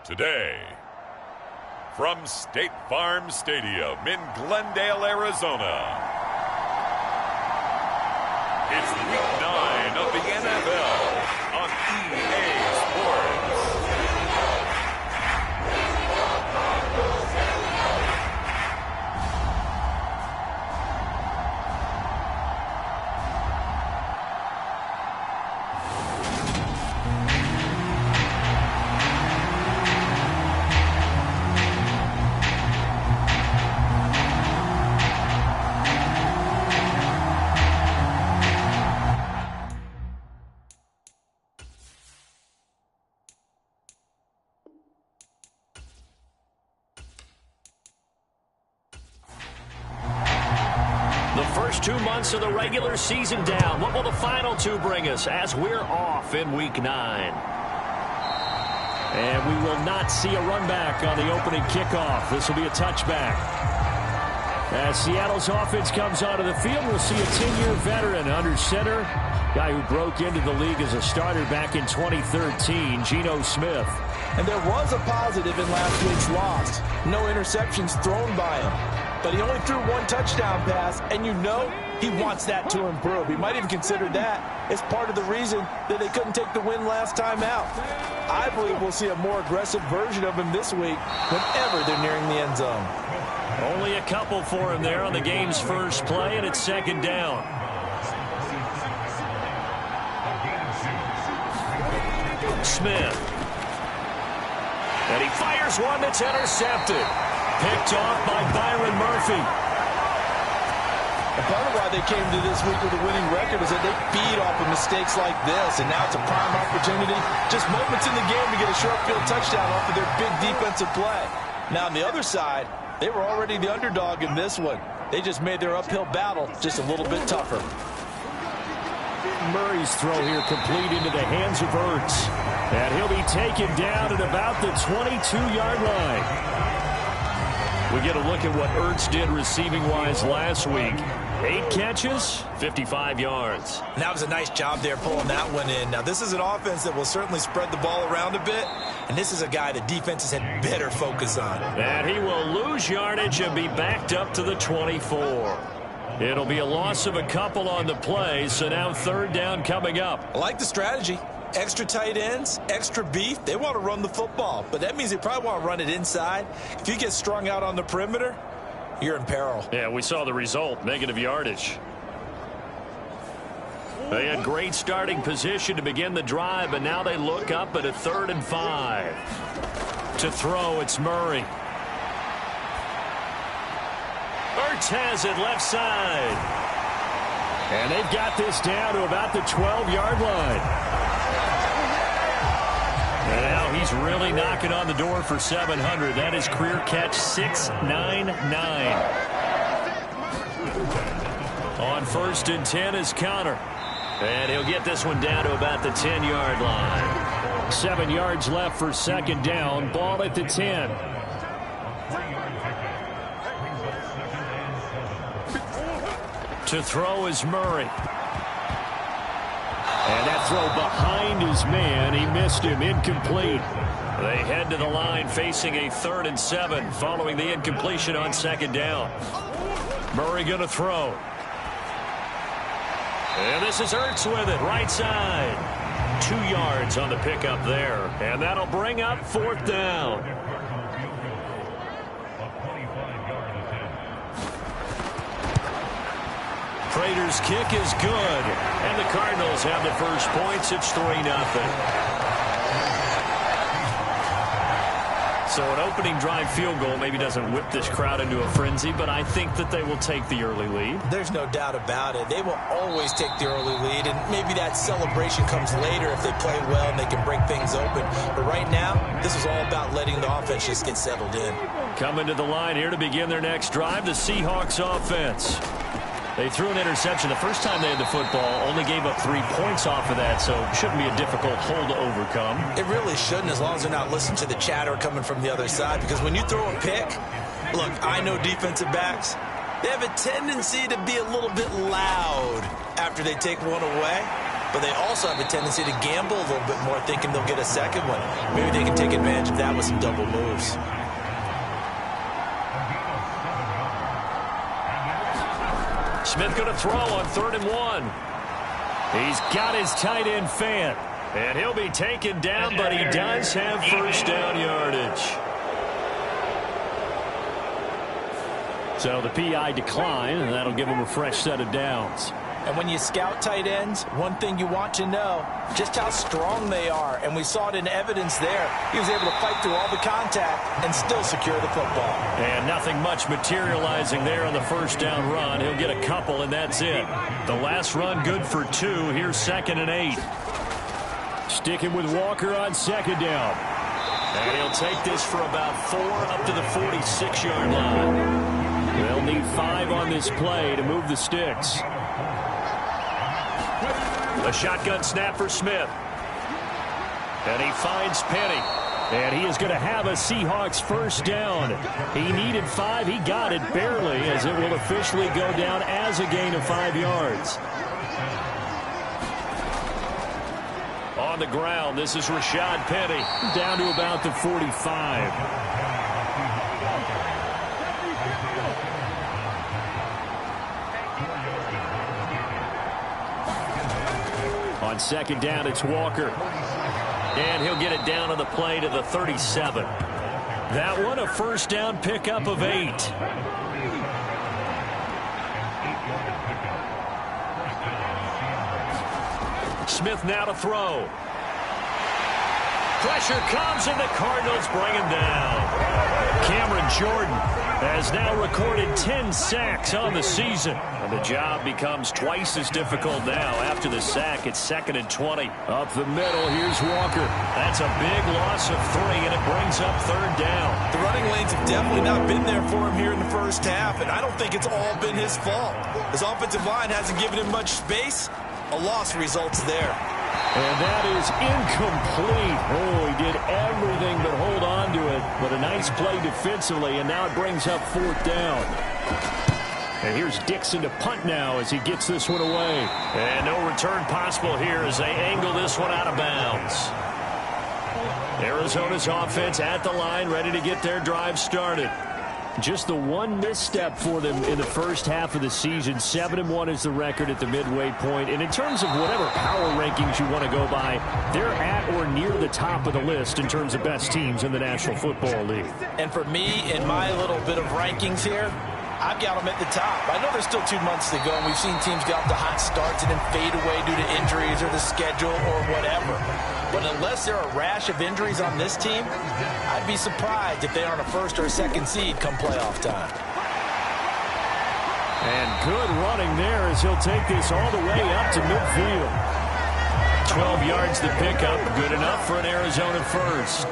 S1: Today, from State Farm Stadium in Glendale, Arizona, it's Week 9 of the NFL on EA Sports.
S2: First 2 months of the regular season down. What will the final 2 bring us as we're off in Week 9? And we will not see a run back on the opening kickoff. This will be a touchback. As Seattle's offense comes onto the field, we'll see a 10-year veteran under center. Guy who broke into the league as a starter back in 2013, Geno Smith.
S3: And there was a positive in last week's loss. No interceptions thrown by him. But he only threw 1 touchdown pass, and you know he wants that to improve. He might even consider that as part of the reason that they couldn't take the win last time out. I believe we'll see a more aggressive version of him this week whenever they're nearing the end zone.
S2: Only a couple for him there on the game's first play, and it's second down. Smith. And he fires one that's intercepted. Picked off by Byron Murphy.
S3: And part of why they came to this week with a winning record is that they feed off of mistakes like this, and now it's a prime opportunity, just moments in the game to get a short field touchdown off of their big defensive play. Now on the other side, they were already the underdog in this one. They just made their uphill battle just a little bit tougher.
S2: Murray's throw here complete into the hands of Ertz. And he'll be taken down at about the 22-yard line. We get a look at what Ertz did receiving-wise last week. 8 catches, 55 yards.
S3: And that was a nice job there pulling that one in. Now, this is an offense that will certainly spread the ball around a bit, and this is a guy the defenses had better focus on.
S2: And he will lose yardage and be backed up to the 24. It'll be a loss of a couple on the play, so now third down coming up.
S3: I like the strategy. Extra tight ends, extra beef. They want to run the football, but that means they probably want to run it inside. If you get strung out on the perimeter, you're in peril.
S2: Yeah, we saw the result, negative yardage. They had great starting position to begin the drive, but now they look up at a 3rd and 5. To throw, it's Murray. Ertz has it left side. And they've got this down to about the 12-yard line. And now he's really knocking on the door for 700. That is career catch 699. On 1st and 10 is Connor. And he'll get this one down to about the 10-yard line. 7 yards left for second down. Ball at the 10. To throw is Murray. And that throw behind his man. He missed him. Incomplete. They head to the line facing a 3rd and 7 following the incompletion on second down. Murray going to throw. And this is Ertz with it. Right side. 2 yards on the pickup there. And that'll bring up 4th down. Prater's kick is good. And the Cardinals have the first points. It's 3-0. So an opening drive field goal maybe doesn't whip this crowd into a frenzy, but I think that they will take the early lead.
S3: There's no doubt about it. They will always take the early lead, and maybe that celebration comes later if they play well and they can break things open. But right now, this is all about letting the offense just get settled in.
S2: Coming to the line here to begin their next drive, the Seahawks offense. They threw an interception the first time they had the football, only gave up 3 points off of that, so it shouldn't be a difficult hole to overcome.
S3: It really shouldn't, as long as they're not listening to the chatter coming from the other side, because when you throw a pick, look, I know defensive backs, they have a tendency to be a little bit loud after they take one away. but they also have a tendency to gamble a little bit more, thinking they'll get a second one. Maybe they can take advantage of that with some double moves.
S2: Smith going to throw on 3rd and 1. He's got his tight end Fant. And he'll be taken down, but he does have first down yardage. So the PI decline, and that'll give him a fresh set of downs.
S3: And when you scout tight ends, one thing you want to know, just how strong they are. And we saw it in evidence there. He was able to fight through all the contact and still secure the football.
S2: And nothing much materializing there on the first down run. He'll get a couple, and that's it. The last run good for 2. Here's 2nd and 8. Sticking with Walker on 2nd down. And he'll take this for about 4 up to the 46-yard line. They'll need 5 on this play to move the sticks. A shotgun snap for Smith. And he finds Penny. And he is going to have a Seahawks first down. He needed 5. He got it barely, as it will officially go down as a gain of 5 yards. On the ground, this is Rashad Penny, down to about the 45. On 2nd down, it's Walker. And he'll get it down on the play to the 37. That one a first down pickup of 8. Smith now to throw. Pressure comes, and the Cardinals bring him down. Cameron Jordan has now recorded 10 sacks on the season. And the job becomes twice as difficult now after the sack. It's 2nd and 20. Up the middle, here's Walker. That's a big loss of 3, and it brings up 3rd down.
S3: The running lanes have definitely not been there for him here in the first half, and I don't think it's all been his fault. His offensive line hasn't given him much space. A loss results there.
S2: And that is incomplete. Oh, he did everything but hold on to it. But a nice play defensively, and now it brings up 4th down. And here's Dixon to punt now as he gets this one away. And no return possible here as they angle this one out of bounds. Arizona's offense at the line, ready to get their drive started. Just the one misstep for them in the first half of the season. 7-1 is the record at the midway point. And in terms of whatever power rankings you want to go by, they're at or near the top of the list in terms of best teams in the National Football League.
S3: And for me, in my little bit of rankings here, I've got them at the top. I know there's still 2 months to go, and we've seen teams get off to hot starts and then fade away due to injuries or the schedule or whatever. But unless there are a rash of injuries on this team, I'd be surprised if they aren't a 1st or a 2nd seed come playoff time.
S2: And good running there as he'll take this all the way up to midfield. 12 yards to pick up, good enough for an Arizona first.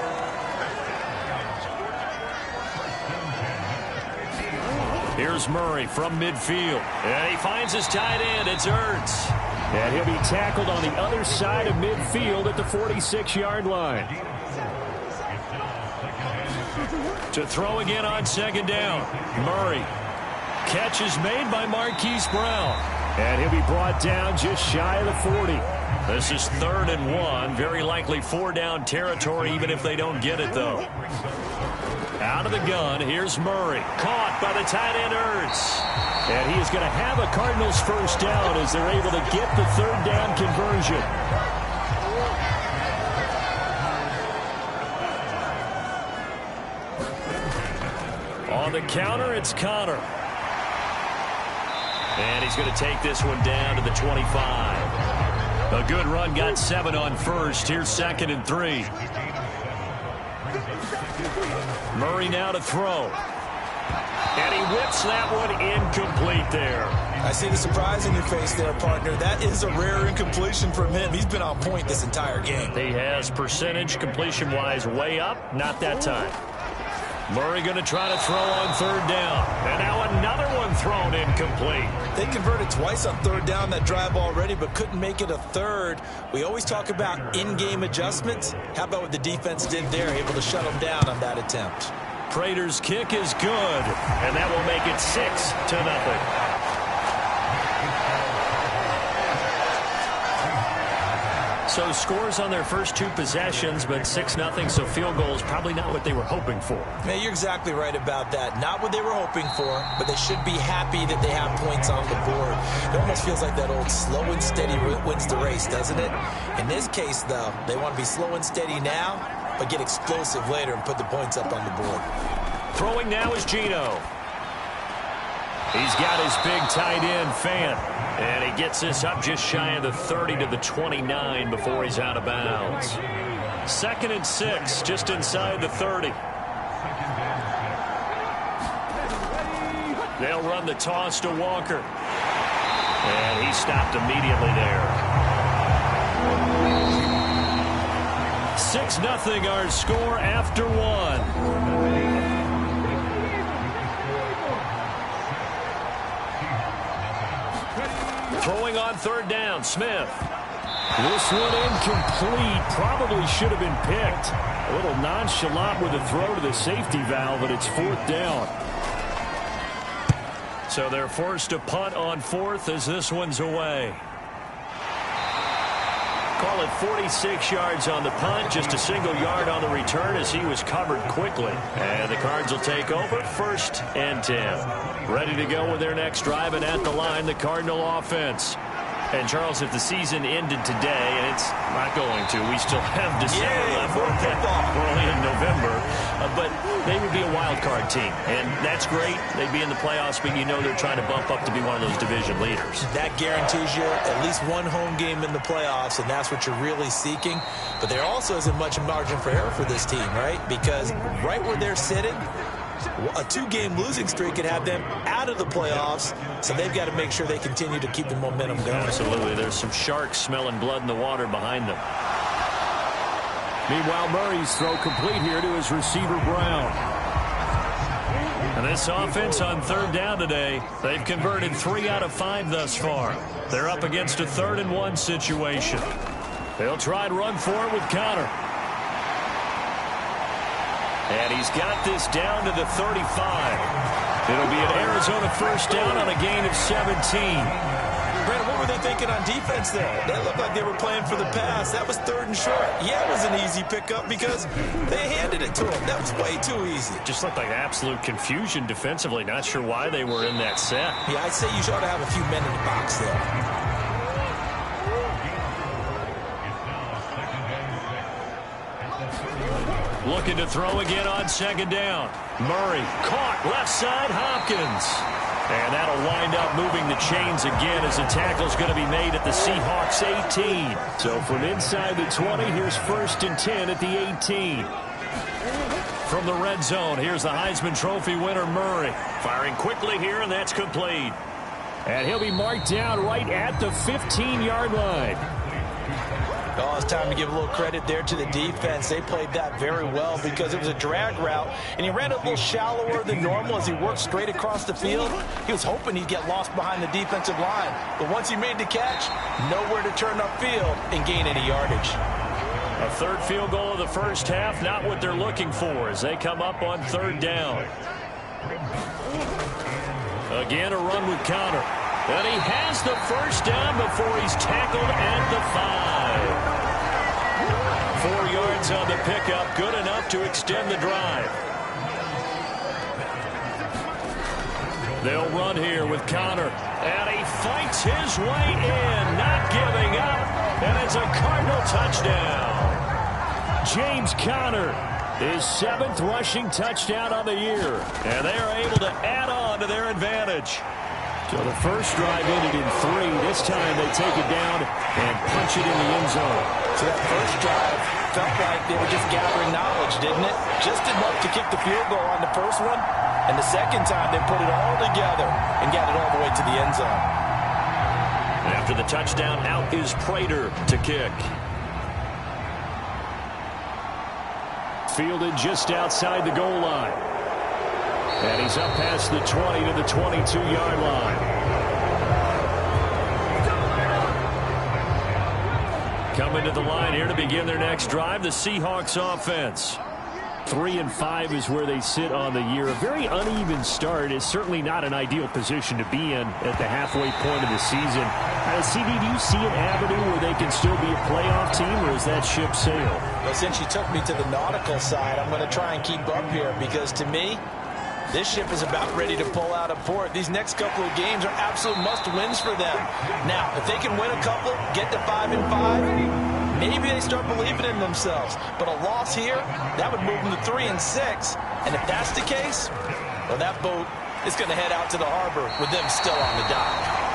S2: Here's Murray from midfield. And he finds his tight end. It's Ertz. And he'll be tackled on the other side of midfield at the 46-yard line. To throw again on 2nd down. Murray. Catch is made by Marquise Brown. And he'll be brought down just shy of the 40. This is 3rd and 1. Very likely 4-down territory, even if they don't get it, though. Out of the gun, here's Murray. Caught by the tight end Ertz. And he is going to have a Cardinals first down as they're able to get the 3rd down conversion. On the counter, it's Connor. And he's going to take this one down to the 25. A good run, got 7 on first. Here's 2nd and 3. Murray now to throw. And he whips that one incomplete there.
S3: I see the surprise in your face there, partner. That is a rare incompletion from him. He's been on point this entire game.
S2: He has percentage completion-wise way up. Not that time. Murray going to try to throw on 3rd down. And now another one thrown incomplete.
S3: They converted twice on 3rd down that drive already, but couldn't make it a 3rd. We always talk about in-game adjustments. How about what the defense did there, able to shut them down on that attempt?
S2: Prater's kick is good, and that will make it 6-0. So scores on their first 2 possessions, but 6-0, so field goals probably not what they were hoping for.
S3: Yeah, you're exactly right about that. Not what they were hoping for, but they should be happy that they have points on the board. It almost feels like that old slow and steady wins the race, doesn't it? In this case, though, they want to be slow and steady now, but get explosive later and put the points up on the board.
S2: Throwing now is Gino. He's got his big tight end, Fant. And he gets this up just shy of the 30 to the 29 before he's out of bounds. 2nd and 6, just inside the 30. They'll run the toss to Walker. And he stopped immediately there. 6-0 our score after 1. Throwing on 3rd down, Smith. This one incomplete. Probably should have been picked. A little nonchalant with a throw to the safety valve, but it's 4th down. So they're forced to punt on 4th as this one's away. Call it 46 yards on the punt, just a single yard on the return as he was covered quickly. And the Cards will take over 1st and 10. Ready to go with their next drive, and at the line, the Cardinal offense. And, Charles, if the season ended today, and it's not going to, we still have December left. We're only in November. But they would be a wild card team, and that's great. They'd be in the playoffs, but you know they're trying to bump up to be one of those division leaders. That guarantees you at least one home game in the playoffs, and that's what you're really seeking. But there also isn't much margin for error for this team, right? Because right where they're sitting, a 2-game losing streak could have them out of the playoffs, so they've got to make sure they continue to keep the momentum going. Absolutely. There's some sharks smelling blood in the water behind them. Meanwhile, Murray's throw complete here to his receiver, Brown. And this offense on 3rd down today, they've converted 3 out of 5 thus far. They're up against a 3rd and 1 situation. They'll try and run for it with Connor. And he's got this down to the 35. It'll be an Arizona 1st down on a gain of 17. Brandon, what were they thinking on defense there? They looked like they were playing for the pass. That was 3rd and short. Yeah, it was an easy pickup because they handed it to him. That was way too easy. Just looked like absolute confusion defensively. Not sure why they were in that set. Yeah, I'd say you ought to have a few men in the box there. Looking to throw again on 2nd down. Murray caught left side, Hopkins. And that'll wind up moving the chains again as the tackle's going to be made at the Seahawks 18. So from inside the 20, here's 1st and 10 at the 18. From the red zone, here's the Heisman Trophy winner, Murray. Firing quickly here, and that's complete. And he'll be marked down right at the 15-yard line. Oh, it's time to give a little credit there to the defense. They played that very well because it was a drag route, and he ran a little shallower than normal as he worked straight across the field. He was hoping he'd get lost behind the defensive line, but once he made the catch, nowhere to turn upfield and gain any yardage. A 3rd field goal of the 1st half, not what they're looking for as they come up on 3rd down. Again, a run with Connor. And he has the 1st down before he's tackled at the 5. 4 yards on the pickup, good enough to extend the drive. They'll run here with Connor. And he fights his way in, not giving up. And it's a Cardinal touchdown. James Conner, his 7th rushing touchdown on the year. And they are able to add on to their advantage. So the first drive ended in 3. This time they take it down and punch it in the end zone. So that first drive felt like they were just gathering knowledge, didn't it? Just enough to kick the field goal on the first one. And the second time they put it all together and got it all the way to the end zone. And after the touchdown, out is Prater to kick. Fielded just outside the goal line. And he's up past the 20 to the 22-yard line. Coming to the line here to begin their next drive, the Seahawks offense. 3-5 is where they sit on the year. A very uneven start is certainly not an ideal position to be in at the halfway point of the season. CD, do you see an avenue where they can still be a playoff team, or is that ship sailed?
S3: Well, since you took me to the nautical side, I'm going to try and keep up here because, to me, this ship is about ready to pull out of port. These next couple of games are absolute must-wins for them. Now, if they can win a couple, get to 5-5, maybe they start believing in themselves. But a loss here, that would move them to 3-6. And if that's the case, well, that boat is going to head out to the harbor with them still on the dock.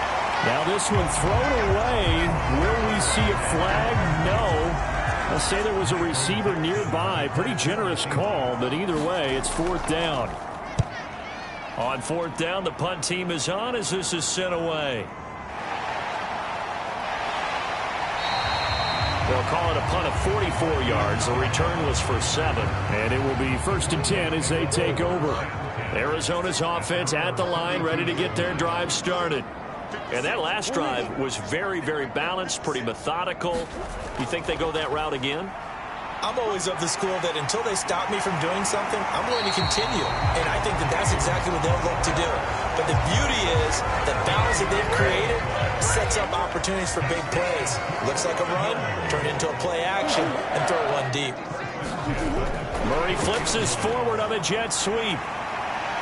S2: Now this one thrown away. Will we see a flag? No. I'll say there was a receiver nearby. Pretty generous call, but either way, it's 4th down. On 4th down, the punt team is on as this is sent away. They'll call it a punt of 44 yards. The return was for 7. And it will be 1st and 10 as they take over. Arizona's offense at the line, ready to get their drive started. And that last drive was very, very balanced, pretty methodical. You think they go that route again?
S3: I'm always of the school that until they stop me from doing something, I'm going to continue. And I think that that's exactly what they'll look to do. But the beauty is the balance that they've created sets up opportunities for big plays. Looks like a run, turn into a play action, and throw one deep.
S2: Murray flips his forward on a jet sweep.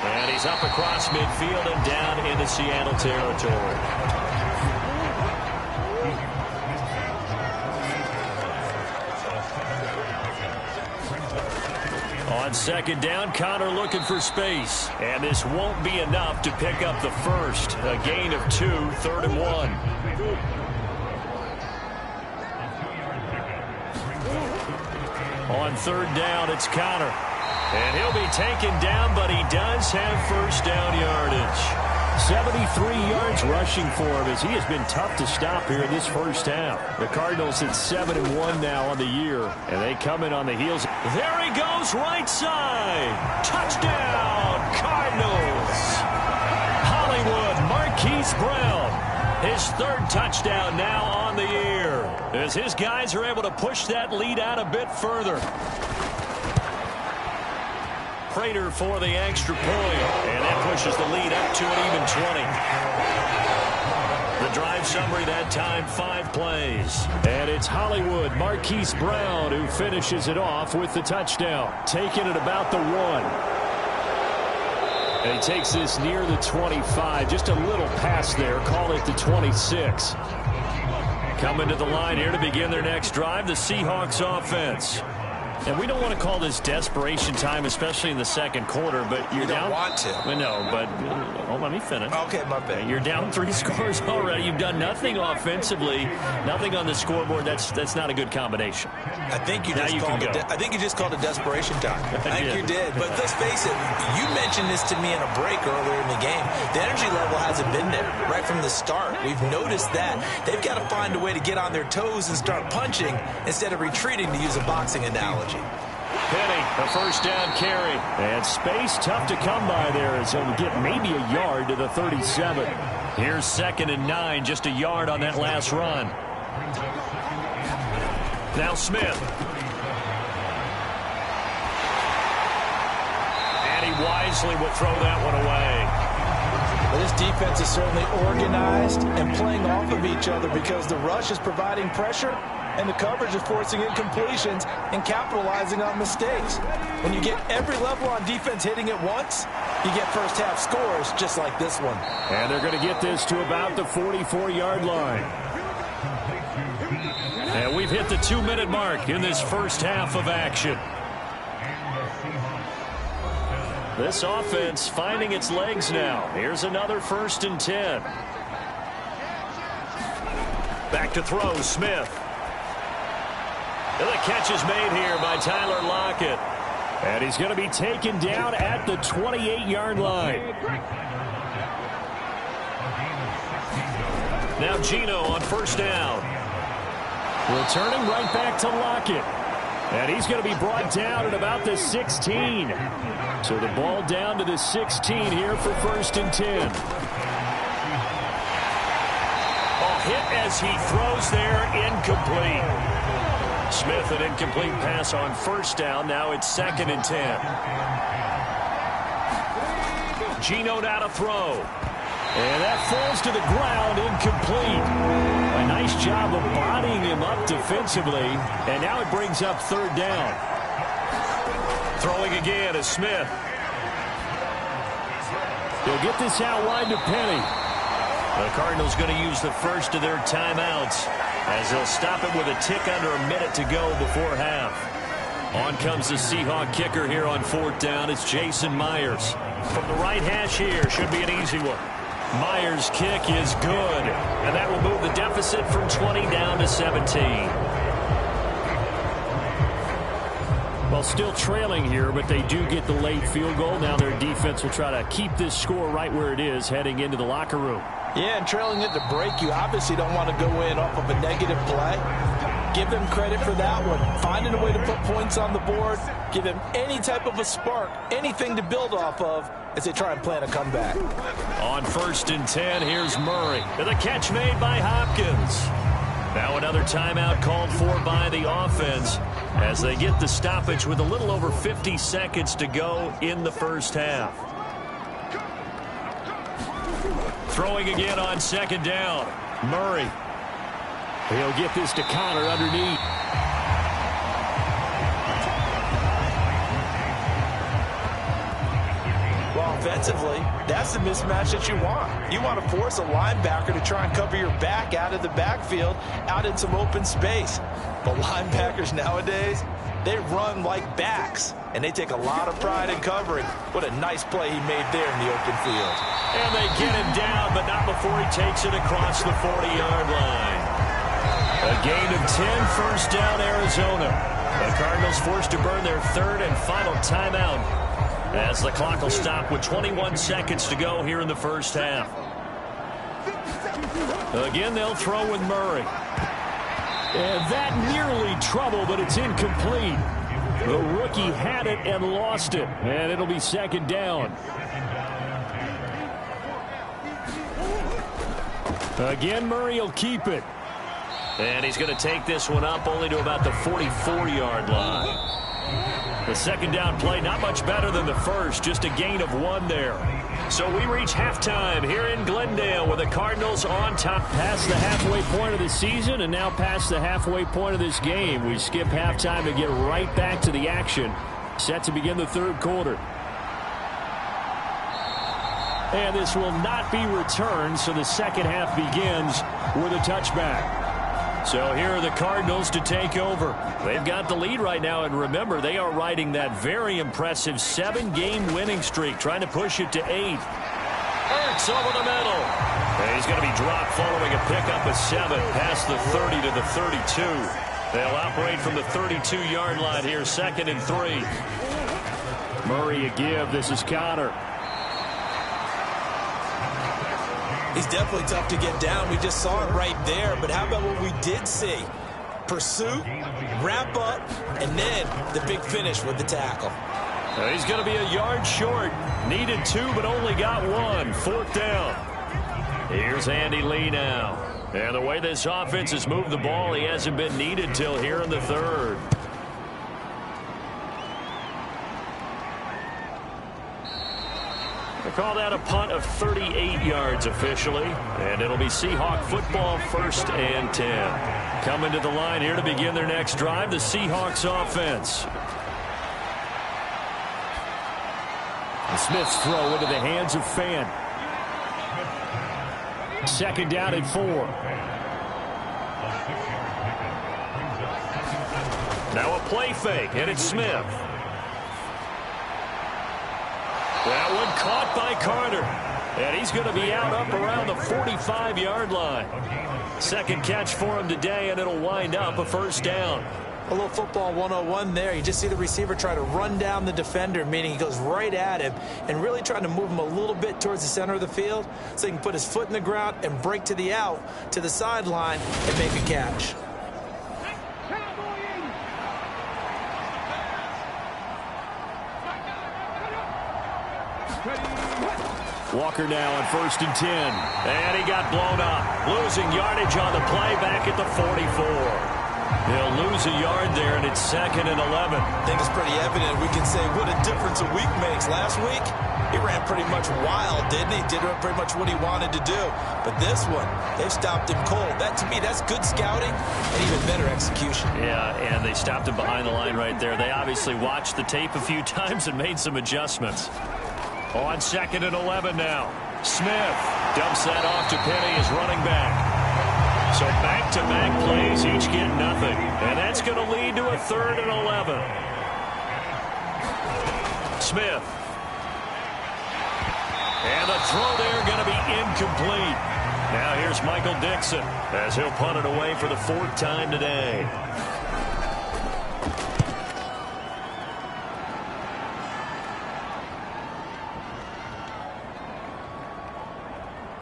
S2: And he's up across midfield and down into Seattle territory. On 2nd down, Connor looking for space. And this won't be enough to pick up the first. A gain of 2, 3rd and 1. On 3rd down, it's Connor. And he'll be taken down, but he does have 1st down yardage. 73 yards rushing for him as he has been tough to stop here in this first half. The Cardinals at 7-1 now on the year, and they come in on the heels. There he goes, right side. Touchdown, Cardinals. Hollywood, Marquise Brown. His 3rd touchdown now on the year as his guys are able to push that lead out a bit further. Prater for the extra point, and that pushes the lead up to an even 20. The drive summary that time, 5 plays. And it's Hollywood, Marquise Brown, who finishes it off with the touchdown, taking it about the 1. And he takes this near the 25, just a little past there, call it the 26. Coming to the line here to begin their next drive, the Seahawks offense. And we don't want to call this desperation time, especially in the 2nd quarter, but you're down.
S3: You don't want to.
S2: No, but let me finish.
S3: Okay, my bad.
S2: You're down 3 scores already. You've done nothing offensively, nothing on the scoreboard. That's not a good combination.
S3: I think you just called it desperation time. I think you did. But let's face it, you mentioned this to me in a break earlier in the game. The energy level hasn't been there right from the start. We've noticed that. They've got to find a way to get on their toes and start punching instead of retreating, to use a boxing analogy.
S2: Penny, a 1st down carry. And space tough to come by there as he'll get maybe a yard to the 37. Here's 2nd and 9, just a yard on that last run. Now Smith. And he wisely will throw that one away.
S3: Well, this defense is certainly organized and playing off of each other because the rush is providing pressure and the coverage is forcing incompletions and capitalizing on mistakes. When you get every level on defense hitting at once, you get first half scores just like this one.
S2: And they're going to get this to about the 44-yard line. And we've hit the 2-minute mark in this first half of action. This offense finding its legs now. Here's another 1st and 10. Back to throw, Smith. And the catch is made here by Tyler Lockett. And he's going to be taken down at the 28-yard line. Now Gino on 1st down. Returning right back to Lockett. And he's going to be brought down at about the 16. So the ball down to the 16 here for 1st and 10. A hit as he throws there, incomplete. Smith, an incomplete pass on first down. Now it's 2nd and 10. Geno now to throw. And that falls to the ground, incomplete. A nice job of bodying him up defensively. And now it brings up 3rd down. Throwing again is Smith. He'll get this out wide to Penny. The Cardinals going to use the first of their timeouts as they'll stop it with a tick under a minute to go before half. On comes the Seahawk kicker here on 4th down. It's Jason Myers. From the right hash here, should be an easy one. Myers' kick is good, and that will move the deficit from 20 down to 17. Well, still trailing here, but they do get the late field goal. Now their defense will try to keep this score right where it is heading into the locker room.
S3: Yeah, and trailing it to break, you obviously don't want to go in off of a negative play. Give them credit for that one. Finding a way to put points on the board, give them any type of a spark, anything to build off of as they try and plan a comeback.
S2: On 1st and 10, here's Murray. And the catch made by Hopkins. Now another timeout called for by the offense as they get the stoppage with a little over 50 seconds to go in the first half. Throwing again on 2nd down. Murray. He'll get this to Connor underneath.
S3: Well, offensively, that's the mismatch that you want. You want to force a linebacker to try and cover your back out of the backfield, out in some open space. But linebackers nowadays, they run like backs, and they take a lot of pride in covering. What a nice play he made there in the open field.
S2: And they get him down, but not before he takes it across the 40-yard line. A gain of 10, first down, Arizona. The Cardinals forced to burn their 3rd and final timeout as the clock will stop with 21 seconds to go here in the first half. Again, they'll throw with Murray. And that nearly trouble, but it's incomplete. The rookie had it and lost it, and it'll be 2nd down. Again, Murray will keep it. And he's going to take this one up only to about the 44-yard line. The 2nd down play, not much better than the first, just a gain of 1 there. So we reach halftime here in Glendale with the Cardinals on top. Past the halfway point of the season and now past the halfway point of this game. We skip halftime to get right back to the action. Set to begin the 3rd quarter. And this will not be returned, so the second half begins with a touchback. So here are the Cardinals to take over. They've got the lead right now, and remember, they are riding that very impressive 7-game winning streak, trying to push it to 8. Ertz over the middle. And he's going to be dropped following a pickup of 7 past the 30 to the 32. They'll operate from the 32-yard line here, 2nd and 3. Murray a give. This is Connor.
S3: He's definitely tough to get down. We just saw it right there. But how about what we did see? Pursuit, wrap up, and then the big finish with the tackle.
S2: He's going to be a yard short. Needed 2, but only got 1. 4th down. Here's Andy Lee now. And the way this offense has moved the ball, he hasn't been needed till here in the 3rd. They call that a punt of 38 yards officially, and it'll be Seahawk football, 1st and 10. Coming to the line here to begin their next drive, the Seahawks offense. And Smith's throw into the hands of Fan. 2nd down and 4. Now a play fake, and it's Smith. That one caught by Carter. And he's going to be out up around the 45-yard line. 2nd catch for him today, and it'll wind up a 1st down.
S3: A little football 101 there. You just see the receiver try to run down the defender, meaning he goes right at him and really trying to move him a little bit towards the center of the field so he can put his foot in the ground and break to the out, to the sideline, and make a catch.
S2: Walker now on 1st and 10. And he got blown up. Losing yardage on the play back at the 44. They'll lose a yard there, and it's 2nd and 11.
S3: I think it's pretty evident. We can say what a difference a week makes. Last week, he ran pretty much wild, didn't he? Did pretty much what he wanted to do. But this one, they've stopped him cold. That, to me, that's good scouting and even better execution.
S2: Yeah, and they stopped him behind the line right there. They obviously watched the tape a few times and made some adjustments. On 2nd and 11 now. Smith dumps that off to Penny as running back. So back-to-back plays, each get nothing. And that's going to lead to a 3rd and 11. Smith. And the throw there going to be incomplete. Now here's Michael Dixon as he'll punt it away for the 4th time today.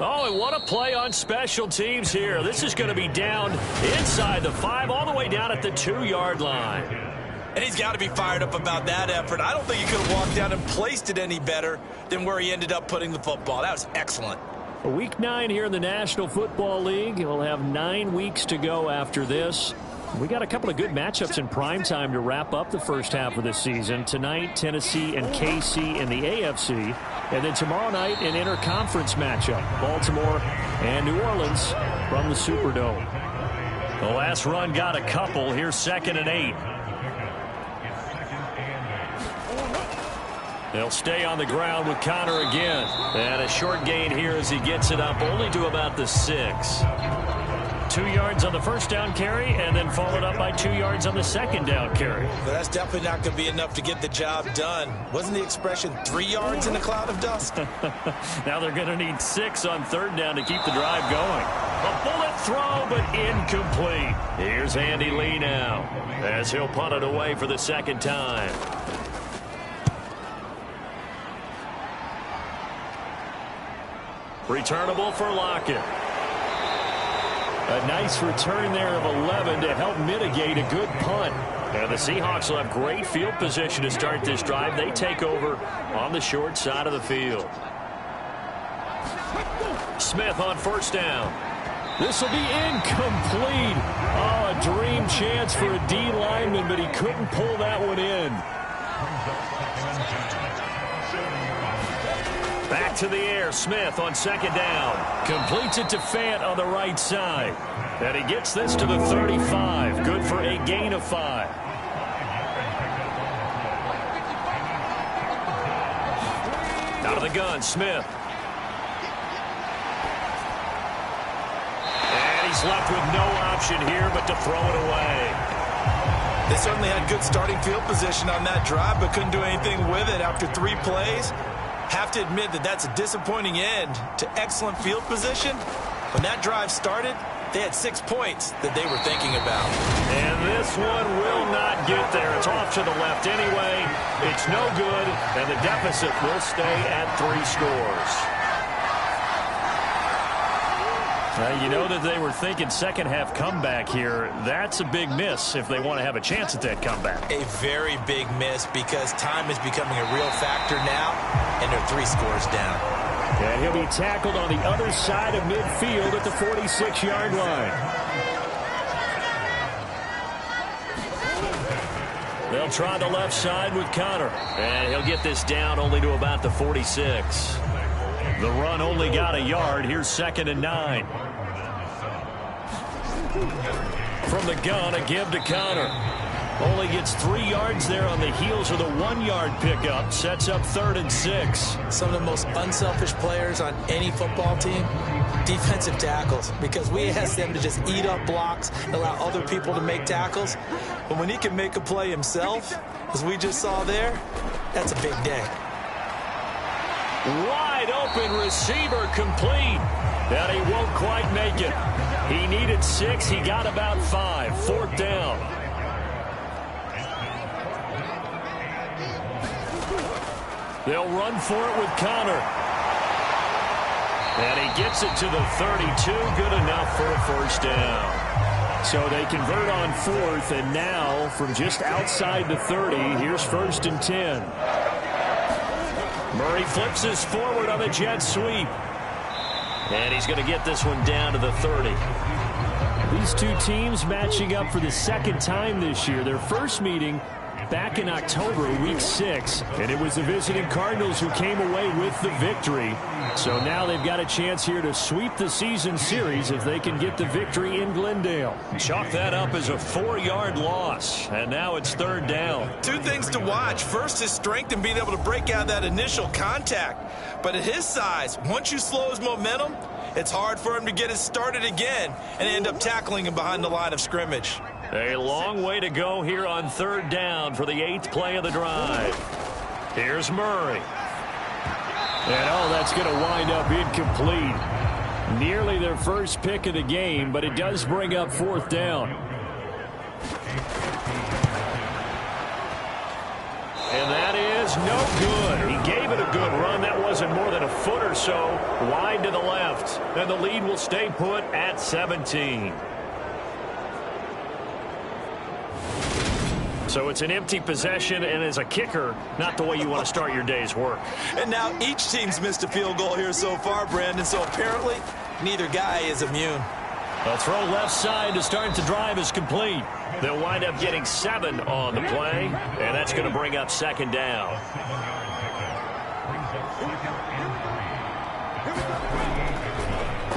S2: Oh, and what a play on special teams here. This is going to be down inside the 5, all the way down at the 2-yard line.
S3: And he's got to be fired up about that effort. I don't think he could have walked down and placed it any better than where he ended up putting the football. That was excellent.
S2: Week 9 here in the National Football League. We'll have 9 weeks to go after this. We got a couple of good matchups in prime time to wrap up the first half of the season. Tonight, Tennessee and KC in the AFC. And then tomorrow night, an interconference matchup. Baltimore and New Orleans from the Superdome. The last run got a couple. Here's 2nd and 8. They'll stay on the ground with Connor again. And a short gain here as he gets it up only to about the 6. 2 yards on the first down carry, and then followed up by 2 yards on the second down carry.
S3: But that's definitely not going to be enough to get the job done. Wasn't the expression 3 yards in a cloud of dust?
S2: Now they're going to need 6 on 3rd down to keep the drive going. A bullet throw, but incomplete. Here's Andy Lee now as he'll punt it away for the 2nd time. Returnable for Lockett. A nice return there of 11 to help mitigate a good punt. And the Seahawks will have great field position to start this drive. They take over on the short side of the field. Smith on 1st down. This will be incomplete. Oh, a dream chance for a D lineman, but he couldn't pull that one in. Back to the air. Smith on 2nd down. Completes it to Fant on the right side. And he gets this to the 35. Good for a gain of 5. Out of the gun, Smith. And he's left with no option here but to throw it away.
S3: They certainly had good starting field position on that drive, but couldn't do anything with it after 3 plays. Have to admit that that's a disappointing end to excellent field position. When that drive started, they had 6 points that they were thinking about.
S2: And this one will not get there. It's off to the left anyway. It's no good, and the deficit will stay at 3 scores. You know that they were thinking second half comeback here. That's a big miss if they want to have a chance at that comeback.
S3: A very big miss because time is becoming a real factor now, and they're 3 scores down.
S2: And he'll be tackled on the other side of midfield at the 46-yard line. They'll try the left side with Connor. And he'll get this down only to about the 46. The run only got a yard. Here's 2nd and 9. From the gun, a give to Connor. Only gets 3 yards there on the heels of the 1-yard pickup. Sets up 3rd and 6.
S3: Some of the most unselfish players on any football team, defensive tackles, because we ask them to just eat up blocks, allow other people to make tackles. But when he can make a play himself, as we just saw there, that's a big day.
S2: Wide open receiver complete. And he won't quite make it. He needed 6. He got about 5. 4th down. They'll run for it with Connor. And he gets it to the 32. Good enough for a 1st down. So they convert on 4th, and now from just outside the 30, here's 1st and 10. Murray flips his forward on the jet sweep. And he's going to get this one down to the 30. These two teams matching up for the second time this year. Their first meeting back in October, week 6, and it was the visiting Cardinals who came away with the victory. So now they've got a chance here to sweep the season series if they can get the victory in Glendale.
S4: Chalk that up as a 4-yard loss, and now it's 3rd down.
S3: Two things to watch. First, his strength in being able to break out that initial contact. But at his size, once you slow his momentum, it's hard for him to get it started again and end up tackling him behind the line of scrimmage.
S4: A long way to go here on 3rd down for the 8th play of the drive. Here's Murray.
S2: And that's going to wind up incomplete. Nearly their first pick of the game, but it does bring up 4th down. And that is no good. He gave it a good run. That wasn't more than a foot or so wide to the left. And the lead will stay put at 17. So it's an empty possession, and as a kicker, not the way you want to start your day's work.
S3: And now each team's missed a field goal here so far, Brandon, so apparently neither guy is immune.
S2: A throw left side to start the drive is complete.
S4: They'll wind up getting 7 on the play, and that's going to bring up 2nd down.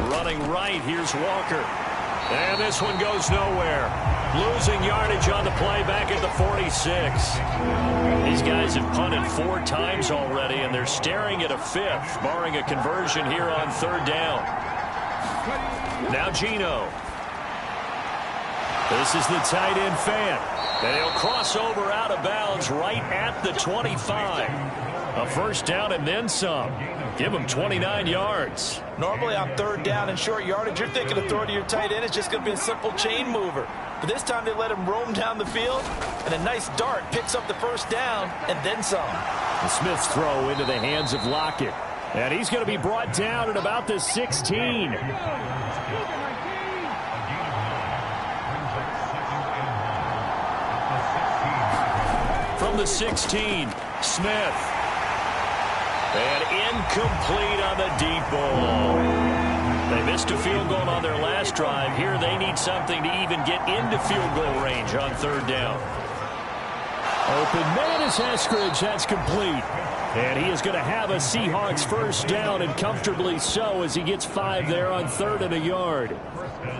S4: Running right, here's Walker. And this one goes nowhere. Losing yardage on the play back at the 46. These guys have punted 4 times already, and they're staring at a 5th, barring a conversion here on 3rd down. Now Gino.
S2: This is the tight end fan.
S4: And he'll cross over out of bounds right at the 25.
S2: A 1st down and then some. Give him 29 yards.
S3: Normally on 3rd down and short yardage, you're thinking of throwing to your tight end. It's just going to be a simple chain mover. But this time they let him roam down the field, and a nice dart picks up the 1st down and then some.
S2: The Smith's throw into the hands of Lockett. And he's going to be brought down at about the 16.
S4: From the 16, Smith. And incomplete on the deep ball. They missed a field goal on their last drive. Here they need something to even get into field goal range on 3rd down.
S2: Open man is Eskridge. That's complete. And he is going to have a Seahawks 1st down, and comfortably so, as he gets 5 there on 3rd and a yard.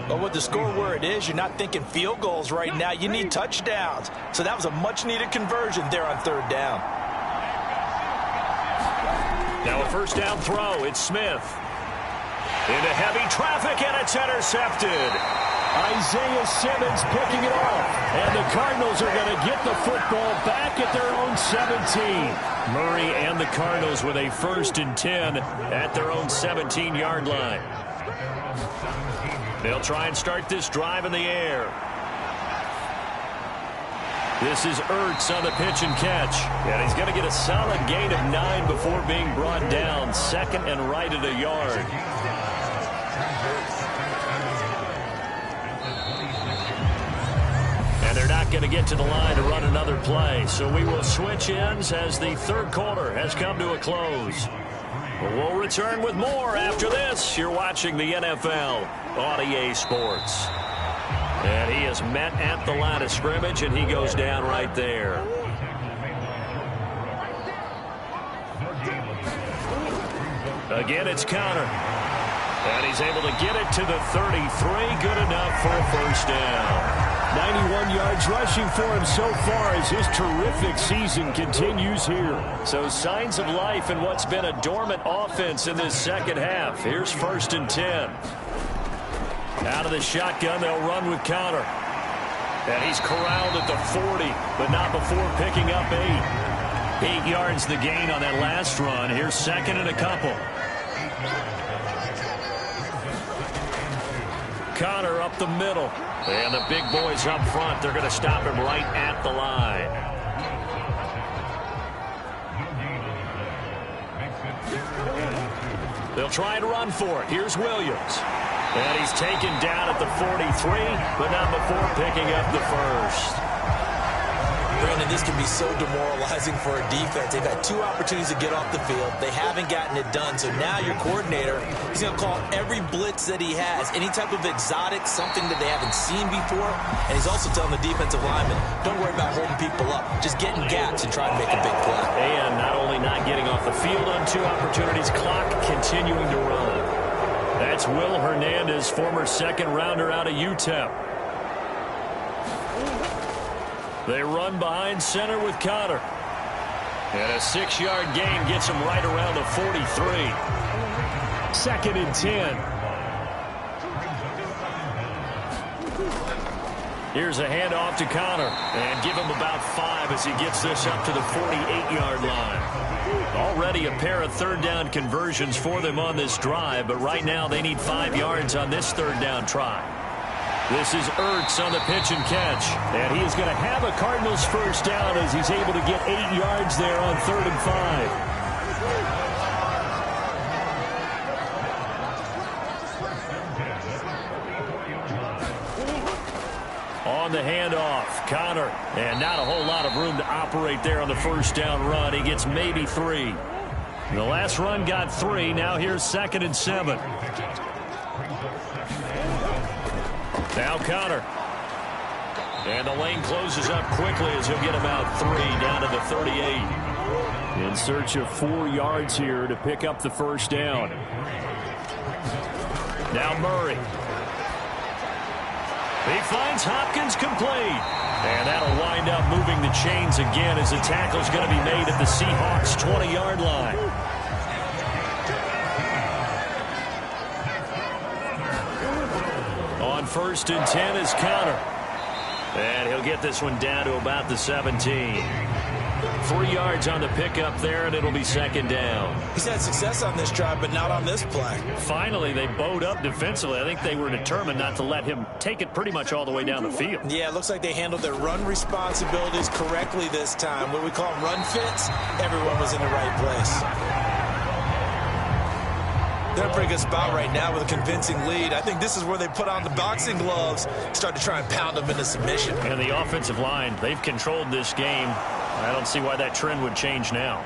S3: But with the score where it is, you're not thinking field goals right now. You need touchdowns. So that was a much-needed conversion there on 3rd down.
S4: Now a 1st down throw. It's Smith. Into heavy traffic, and it's intercepted.
S2: Isaiah Simmons picking it off. And the Cardinals are going to get the football back at their own 17.
S4: Murray and the Cardinals with a 1st and 10 at their own 17-yard line. They'll try and start this drive in the air. This is Ertz on the pitch and catch. And he's going to get a solid gain of 9 before being brought down. 2nd and right at a yard. And they're not going to get to the line to run another play. So we will switch ends as the 3rd quarter has come to a close. We'll return with more after this. You're watching the NFL on EA Sports. And he is met at the line of scrimmage, and he goes down right there. Again, it's Connor. And he's able to get it to the 33. Good enough for a 1st down.
S2: 91 yards rushing for him so far as his terrific season continues here.
S4: So signs of life in what's been a dormant offense in this 2nd half. Here's 1st and 10. Out of the shotgun, they'll run with Connor. And he's corralled at the 40, but not before picking up 8. 8 yards the gain on that last run. Here's 2nd and a couple. Connor up the middle. And the big boys up front, they're going to stop him right at the line. They'll try and run for it. Here's Williams. And he's taken down at the 43, but not before picking up the 1st.
S3: Brandon, this can be so demoralizing for a defense. They've had 2 opportunities to get off the field. They haven't gotten it done. So now your coordinator, he's going to call every blitz that he has, any type of exotic, something that they haven't seen before. And he's also telling the defensive lineman, don't worry about holding people up. Just get in gaps and try to make a big play.
S2: And not only not getting off the field on 2 opportunities, clock continuing to run. That's Will Hernandez, former second-rounder out of UTEP. They run behind center with Connor. And a 6-yard gain gets him right around the 43. 2nd and 10. Here's a handoff to Connor. And give him about 5 as he gets this up to the 48-yard line. Already a pair of 3rd down conversions for them on this drive, but right now they need 5 yards on this 3rd down try. This is Ertz on the pitch and catch. And he is going to have a Cardinals first down as he's able to get 8 yards there on 3rd and 5. On the handoff, Connor. And not a whole lot of room to operate there on the first down run. He gets maybe 3. The last run got 3. Now here's 2nd and 7. Now Connor. And the lane closes up quickly as he'll get about 3 down to the 38. In search of 4 yards here to pick up the first down. Now Murray. He finds Hopkins complete. And that'll wind up moving the chains again as the tackle's going to be made at the Seahawks' 20-yard line. On 1st and 10 is Connor. And he'll get this one down to about the 17. 3 yards on the pickup there, and it'll be 2nd down.
S3: He's had success on this drive, but not on this play.
S2: Finally, they bowed up defensively. I think they were determined not to let him take it pretty much all the way down the field.
S3: Yeah, it looks like they handled their run responsibilities correctly this time. What we call run fits, everyone was in the right place. They're in a pretty good spot right now with a convincing lead. I think this is where they put on the boxing gloves, start to try and pound them into submission.
S2: And the offensive line, they've controlled this game. I don't see why that trend would change now.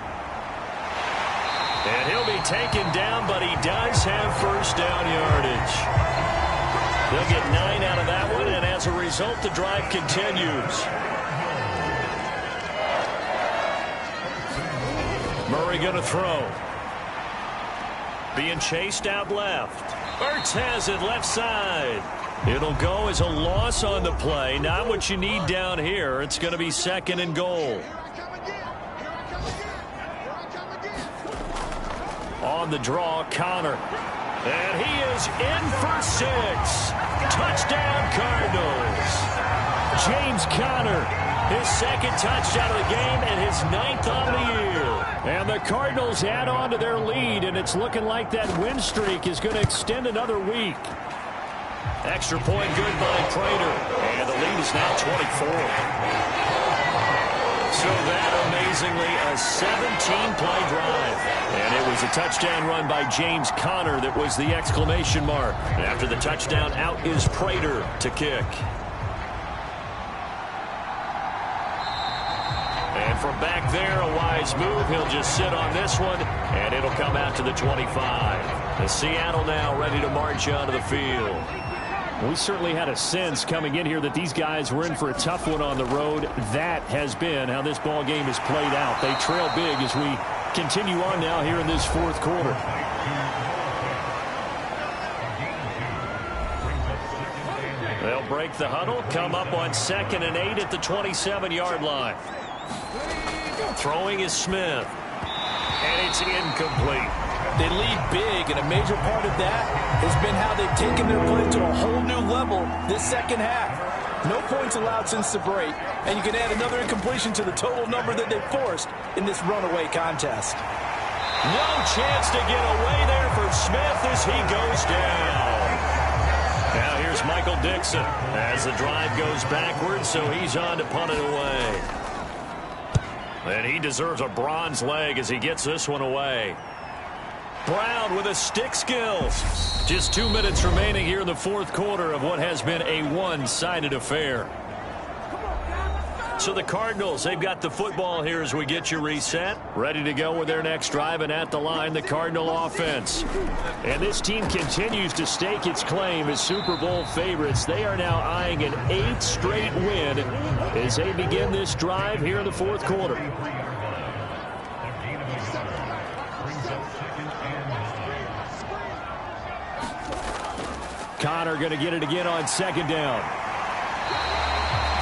S2: And he'll be taken down, but he does have first down yardage. They'll get 9 out of that one, and as a result, the drive continues. Murray going to throw. Being chased out left. Ertz has it left side. It'll go as a loss on the play. Not what you need down here. It's going to be 2nd and goal. On the draw, Connor. And he is in for 6. Touchdown, Cardinals. James Conner, his 2nd touchdown of the game and his 9th on the year. And the Cardinals add on to their lead, and it's looking like that win streak is going to extend another week. Extra point good by Prater. And the lead is now 24. So that, amazingly, a 17-play drive. And it was a touchdown run by James Conner that was the exclamation mark. And after the touchdown, out is Prater to kick. And from back there, a wise move. He'll just sit on this one, and it'll come out to the 25. The Seattle now ready to march onto the field. We certainly had a sense coming in here that these guys were in for a tough one on the road. That has been how this ball game has played out. They trail big as we continue on now here in this 4th quarter. They'll break the huddle, come up on 2nd and 8 at the 27-yard line. Throwing is Smith. And it's incomplete.
S3: They lead big, and a major part of that has been how they've taken their play to a whole new level this 2nd half. No points allowed since the break, and you can add another incompletion to the total number that they forced in this runaway contest.
S2: No chance to get away there for Smith as he goes down. Now here's Michael Dixon as the drive goes backwards, so he's on to punt it away. And he deserves a bronze leg as he gets this one away. Brown with a stick skills. Just 2 minutes remaining here in the 4th quarter of what has been a one-sided affair. So the Cardinals, they've got the football here as we get you reset. Ready to go with their next drive, and at the line, the Cardinal offense. And this team continues to stake its claim as Super Bowl favorites. They are now eyeing an 8th straight win as they begin this drive here in the fourth quarter. Connor going to get it again on second down.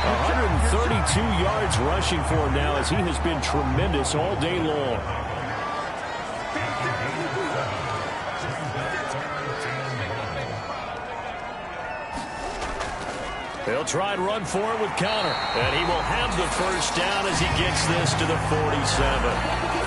S2: 132 yards rushing for him now as he has been tremendous all day long. They'll try and run for it with Connor. And he will have the first down as he gets this to the 47.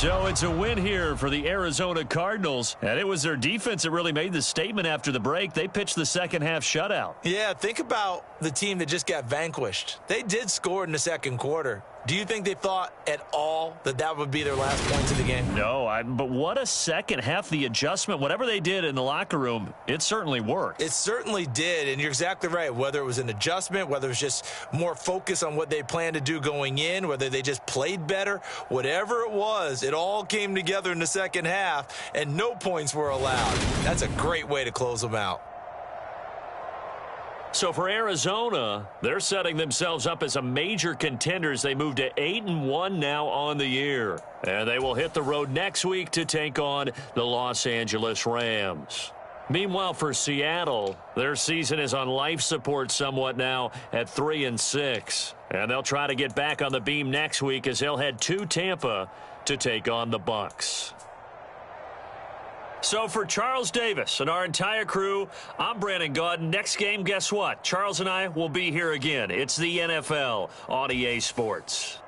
S2: So it's a win here for the Arizona Cardinals, and it was their defense that really made the statement after the break. They pitched the second half shutout.
S3: Yeah, think about the team that just got vanquished. They did score in the second quarter. Do you think they thought at all that that would be their last points of the game?
S2: No, but what a second half. The adjustment, whatever they did in the locker room, it certainly worked.
S3: It certainly did, and you're exactly right. Whether it was an adjustment, whether it was just more focus on what they planned to do going in, whether they just played better, whatever it was, it all came together in the second half, and no points were allowed. That's a great way to close them out.
S2: So for Arizona, they're setting themselves up as a major contender as they move to 8-1 now on the year. And they will hit the road next week to take on the Los Angeles Rams. Meanwhile, for Seattle, their season is on life support somewhat now at 3-6. And they'll try to get back on the beam next week as they'll head to Tampa to take on the Bucs. So for Charles Davis and our entire crew, I'm Brandon Gaudin. Next game, guess what? Charles and I will be here again. It's the NFL on EA Sports.